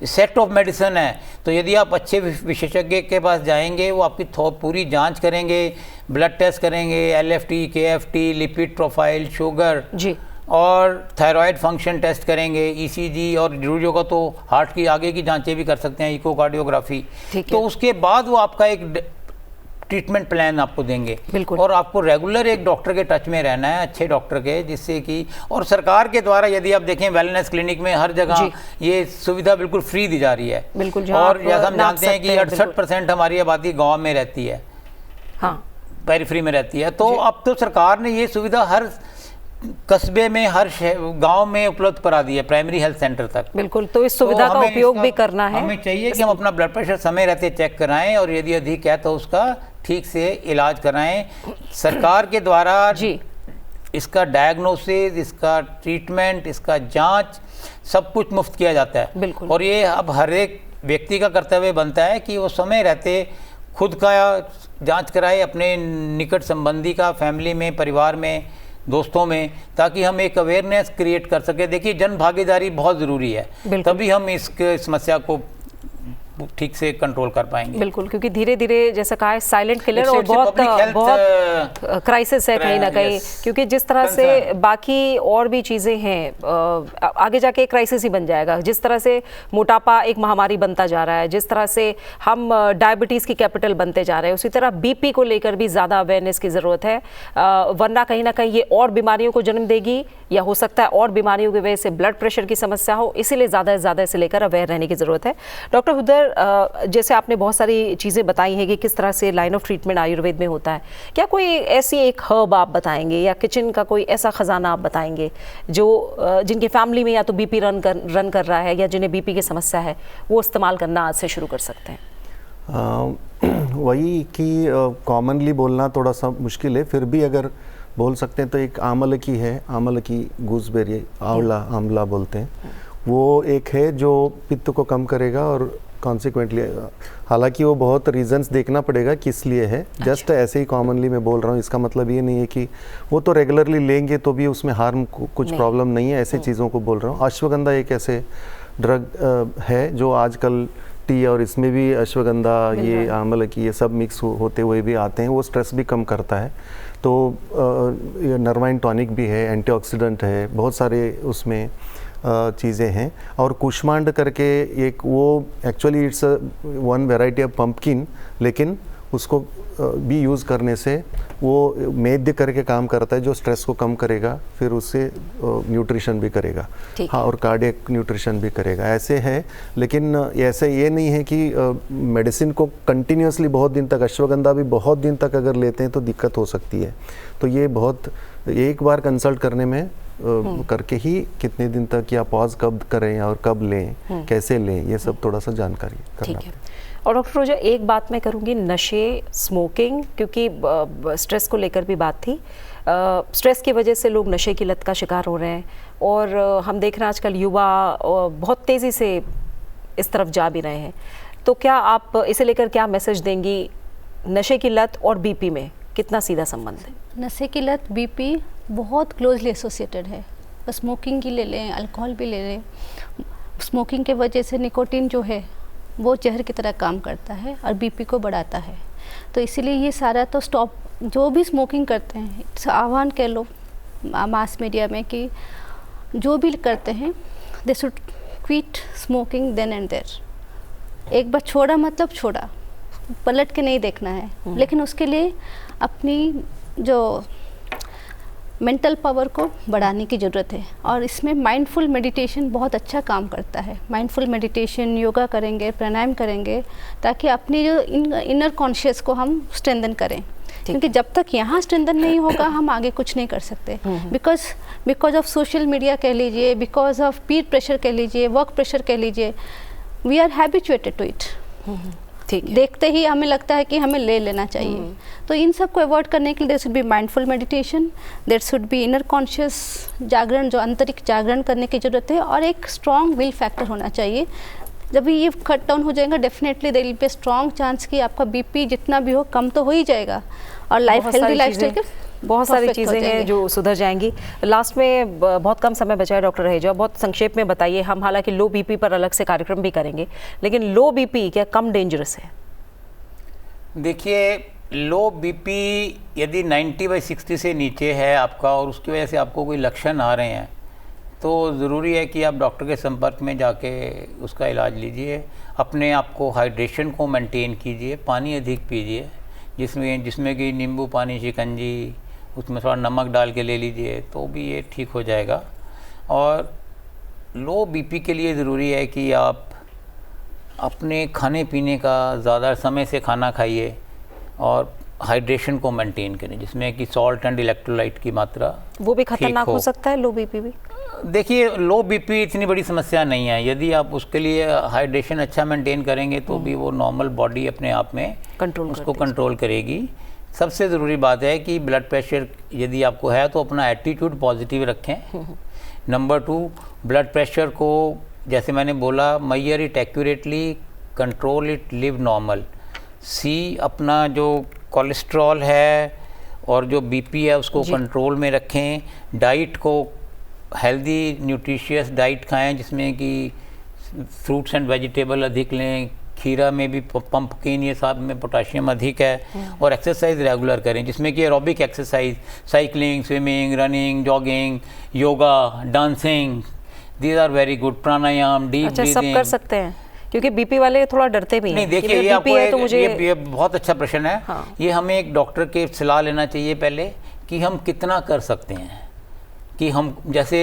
सेट ऑफ मेडिसिन है। तो यदि आप अच्छे विशेषज्ञ के पास जाएंगे, वो आपकी पूरी जांच करेंगे, ब्लड टेस्ट करेंगे, LFT, KFT, lipid profile, sugar जी, और थायराइड फंक्शन टेस्ट करेंगे, ECG, और जरूरी होगा तो हार्ट की आगे की जांचें भी कर सकते हैं, इकोकार्डियोग्राफी। तो उसके बाद वो आपका एक ट्रीटमेंट प्लान आपको देंगे, और आपको रेगुलर एक डॉक्टर के टच में रहना है, अच्छे डॉक्टर के, जिससे कि, और सरकार के द्वारा यदि आप देखें वेलनेस क्लिनिक में हर जगह ये सुविधा बिल्कुल फ्री दी जा रही है। और जैसा हम जानते हैं कि 68% हमारी आबादी गाँव में रहती है, हाँ, पेरिफेरी में रहती है। तो अब तो सरकार ने ये सुविधा हर कस्बे में, हर गांव में उपलब्ध करा दी है, प्राइमरी हेल्थ सेंटर तक। बिल्कुल, तो इस सुविधा का उपयोग भी करना है। हमें चाहिए कि हम अपना ब्लड प्रेशर समय रहते चेक कराएं, और यदि अधिक है तो उसका ठीक से इलाज कराएं। सरकार के द्वारा जी इसका डायग्नोसिस, इसका ट्रीटमेंट, इसका जांच, सब कुछ मुफ्त किया जाता है। और ये अब हर एक व्यक्ति का कर्तव्य बनता है कि वो समय रहते खुद का जांच कराए, अपने निकट संबंधी का, फैमिली में, परिवार में, दोस्तों में, ताकि हम एक अवेयरनेस क्रिएट कर सके। देखिए, जन भागीदारी बहुत ज़रूरी है, तभी हम इस समस्या को ठीक से कंट्रोल कर पाएंगे। बिल्कुल, क्योंकि धीरे धीरे जैसा कहा है साइलेंट किलर It's और बहुत public health, बहुत क्राइसिस है कहीं ना कहीं, yes, क्योंकि जिस तरह से concern। बाकी और भी चीज़ें हैं आगे जाके क्राइसिस ही बन जाएगा। जिस तरह से मोटापा एक महामारी बनता जा रहा है, जिस तरह से हम डायबिटीज़ की कैपिटल बनते जा रहे हैं, उसी तरह बीपी को लेकर भी ज़्यादा अवेयरनेस की ज़रूरत है, वरना कहीं ना कहीं ये और बीमारियों को जन्म देगी, या हो सकता है और बीमारियों की वजह से ब्लड प्रेशर की समस्या हो। इसीलिए ज़्यादा से ज़्यादा इसे लेकर अवेयर रहने की ज़रूरत है। डॉक्टर हुदैर, जैसे आपने बहुत सारी चीज़ें बताई हैं कि किस तरह से लाइन ऑफ ट्रीटमेंट आयुर्वेद में होता है, क्या कोई ऐसी एक हर्ब आप बताएंगे या किचन का कोई ऐसा ख़जाना आप बताएंगे जो जिनकी फैमिली में या तो बीपी रन कर रहा है या जिन्हें बीपी की समस्या है, वो इस्तेमाल करना आज से शुरू कर सकते हैं? वही कि कॉमनली बोलना थोड़ा सा मुश्किल है, फिर भी अगर बोल सकते हैं तो एक आमलकी है, आमलकी गूसबेरी, आंवला बोलते हैं, वो एक है जो पित्त को कम करेगा और कॉन्सिक्वेंटली, हालांकि वो बहुत रीजंस देखना पड़ेगा किस लिए है, जस्ट ऐसे ही कॉमनली मैं बोल रहा हूँ, इसका मतलब ये नहीं है कि वो तो रेगुलरली लेंगे तो भी उसमें हार्म कुछ प्रॉब्लम नहीं है, ऐसे चीज़ों को बोल रहा हूँ। अश्वगंधा एक ऐसे ड्रग है जो आजकल टी और इसमें भी अश्वगंधा, ये आंवलकी, ये सब मिक्स होते हुए भी आते हैं, वो स्ट्रेस भी कम करता है। तो ये नर्वाइन टॉनिक भी है, एंटीऑक्सीडेंट है, बहुत सारे उसमें चीज़ें हैं। और कुष्मांड करके एक, वो actually it's one variety of pumpkin, लेकिन उसको भी यूज़ करने से वो मेद्य करके काम करता है जो स्ट्रेस को कम करेगा, फिर उससे न्यूट्रिशन भी करेगा, हाँ, और कार्डियक न्यूट्रिशन भी करेगा, ऐसे है। लेकिन ऐसे ये नहीं है कि मेडिसिन को कंटिन्यूसली बहुत दिन तक, अश्वगंधा भी बहुत दिन तक अगर लेते हैं तो दिक्कत हो सकती है। तो ये बहुत, एक बार कंसल्ट करने में करके ही कितने दिन तक या पॉज कब करें और कब लें, कैसे लें, ये सब थोड़ा सा जानकारी करना। ठीक है। और डॉक्टर रोजा, एक बात मैं करूँगी, नशे, स्मोकिंग, क्योंकि स्ट्रेस को लेकर भी बात थी, स्ट्रेस की वजह से लोग नशे की लत का शिकार हो रहे हैं, और हम देख रहे हैं आजकल युवा बहुत तेज़ी से इस तरफ जा भी रहे हैं। तो क्या आप इसे लेकर क्या मैसेज देंगी? नशे की लत और बीपी में कितना सीधा संबंध है? नशे की लत, बीपी बहुत क्लोजली एसोसिएटेड है। बस स्मोकिंग की ले लें, अल्कोहल भी ले लें, स्मोकिंग के वजह से निकोटीन जो है वो जहर की तरह काम करता है और बीपी को बढ़ाता है। तो इसीलिए ये सारा तो स्टॉप, जो भी स्मोकिंग करते हैं, आह्वान कह लो मास मीडिया में कि जो भी करते हैं they should quit smoking then and there. एक बार छोड़ा मतलब छोड़ा, पलट के नहीं देखना है। लेकिन उसके लिए अपनी जो मेंटल पावर को बढ़ाने की ज़रूरत है, और इसमें माइंडफुल मेडिटेशन बहुत अच्छा काम करता है। माइंडफुल मेडिटेशन, योगा करेंगे, प्राणायाम करेंगे, ताकि अपनी जो इनर कॉन्शियस को हम स्ट्रेंथन करें, क्योंकि जब तक यहाँ स्ट्रेंथन नहीं होगा हम आगे कुछ नहीं कर सकते। बिकॉज ऑफ सोशल मीडिया कह लीजिए, बिकॉज ऑफ पीर प्रेशर कह लीजिए, वर्क प्रेशर कह लीजिए, we are habituated to it. देखते ही हमें लगता है कि हमें ले लेना चाहिए। तो इन सब को अवॉइड करने के लिए there should be mindful meditation, there should be inner conscious जागरण, जो आंतरिक जागरण करने की ज़रूरत है, और एक स्ट्रॉन्ग विल फैक्टर होना चाहिए। जब ये कट डाउन हो जाएगा, definitely there will be strong chance कि आपका बीपी जितना भी हो कम तो हो ही जाएगा, और हेल्दी लाइफस्टाइल के बहुत सारी चीज़ें हैं जो सुधर जाएंगी। लास्ट में बहुत कम समय बचा है डॉक्टर रहेजा, बहुत संक्षेप में बताइए। हम हालांकि लो बीपी पर अलग से कार्यक्रम भी करेंगे, लेकिन लो बीपी क्या कम डेंजरस है? देखिए, लो बीपी यदि 90/60 से नीचे है आपका, और उसकी वजह से आपको कोई लक्षण आ रहे हैं, तो ज़रूरी है कि आप डॉक्टर के संपर्क में जाके उसका इलाज लीजिए। अपने आप को, हाइड्रेशन को मेंटेन कीजिए, पानी अधिक पीजिए, जिसमें कि नींबू पानी, शिकंजी, उसमें थोड़ा नमक डाल के ले लीजिए, तो भी ये ठीक हो जाएगा। और लो बीपी के लिए ज़रूरी है कि आप अपने खाने पीने का ज़्यादा समय से खाना खाइए, और हाइड्रेशन को मेंटेन करें, जिसमें कि सॉल्ट एंड इलेक्ट्रोलाइट की मात्रा वो भी खतरनाक हो सकता है, लो बीपी भी। देखिए, लो बीपी इतनी बड़ी समस्या नहीं है, यदि आप उसके लिए हाइड्रेशन अच्छा मेंटेन करेंगे तो भी वो नॉर्मल बॉडी अपने आप में उसको कंट्रोल करेगी। सबसे ज़रूरी बात है कि ब्लड प्रेशर यदि आपको है तो अपना एटीट्यूड पॉजिटिव रखें। नंबर 2, ब्लड प्रेशर को, जैसे मैंने बोला, measure it accurately, control it, live normal. See, अपना जो कोलेस्ट्रॉल है और जो बीपी है उसको कंट्रोल में रखें। डाइट को हेल्दी न्यूट्रिशियस डाइट खाएं, जिसमें कि फ्रूट्स एंड वेजिटेबल अधिक लें, खीरा में भी, पंपकिन, ये सब में पोटाशियम अधिक है। और एक्सरसाइज रेगुलर करें, जिसमें कि aerobic exercise, cycling, swimming, running, jogging, yoga, dancing, these are very good. Pranayama, deep breathing. सब कर सकते हैं, क्योंकि बीपी वाले थोड़ा डरते भी हैं। नहीं, देखिए, ये आपको ये बहुत अच्छा प्रश्न है। हाँ। ये हमें एक डॉक्टर के सलाह लेना चाहिए पहले कि हम कितना कर सकते हैं। कि हम, जैसे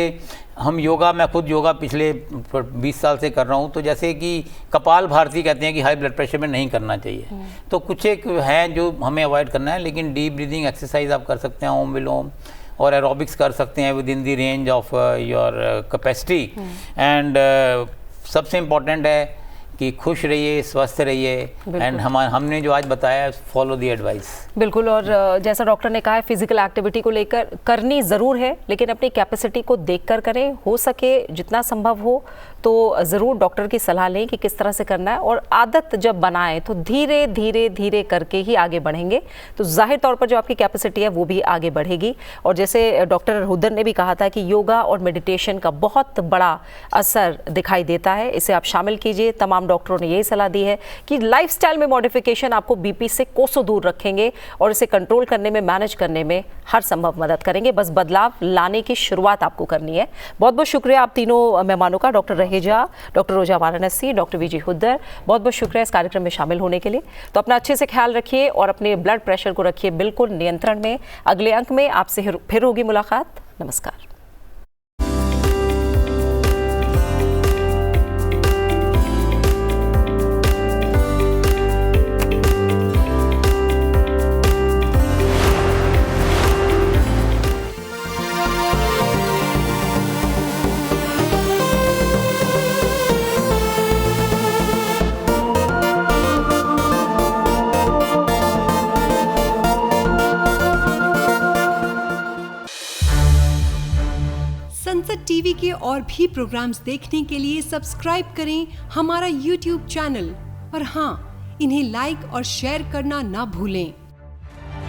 हम योगा, मैं खुद योगा पिछले 20 साल से कर रहा हूँ, तो जैसे कि कपाल भारती कहते हैं कि हाई ब्लड प्रेशर में नहीं करना चाहिए, तो कुछ एक हैं जो हमें अवॉइड करना है। लेकिन डीप ब्रीदिंग एक्सरसाइज आप कर सकते हैं, ओम विलोम, और एरोबिक्स कर सकते हैं with in the range of your capacity. And सबसे इम्पोर्टेंट है कि खुश रहिए, स्वस्थ रहिए, एंड हमने जो आज बताया, फॉलो द एडवाइस। बिल्कुल। और जैसा डॉक्टर ने कहा है, फिजिकल एक्टिविटी को लेकर करनी ज़रूर है, लेकिन अपनी कैपेसिटी को देखकर करें। हो सके जितना संभव हो तो ज़रूर डॉक्टर की सलाह लें कि किस तरह से करना है। और आदत जब बनाएं तो धीरे धीरे धीरे करके ही आगे बढ़ेंगे, तो जाहिर तौर पर जो आपकी कैपेसिटी है वो भी आगे बढ़ेगी। और जैसे डॉक्टर हुद्दर ने भी कहा था कि योगा और मेडिटेशन का बहुत बड़ा असर दिखाई देता है, इसे आप शामिल कीजिए। तमाम डॉक्टरों ने यही सलाह दी है कि लाइफस्टाइल में मॉडिफिकेशन आपको बीपी से कोसों दूर रखेंगे और इसे कंट्रोल करने में, मैनेज करने में हर संभव मदद करेंगे। बस बदलाव लाने की शुरुआत आपको करनी है। बहुत बहुत शुक्रिया आप तीनों मेहमानों का, डॉक्टर रहेजा, डॉक्टर रोजा वाराणसी, डॉक्टर वीजी हुद्दर, बहुत बहुत शुक्रिया इस कार्यक्रम में शामिल होने के लिए। तो अपना अच्छे से ख्याल रखिए और अपने ब्लड प्रेशर को रखिए बिल्कुल नियंत्रण में। अगले अंक में आपसे फिर होगी मुलाकात। नमस्कार। संसद टीवी के और भी प्रोग्राम्स देखने के लिए सब्सक्राइब करें हमारा YouTube चैनल और हाँ, इन्हें लाइक और शेयर करना ना भूलें।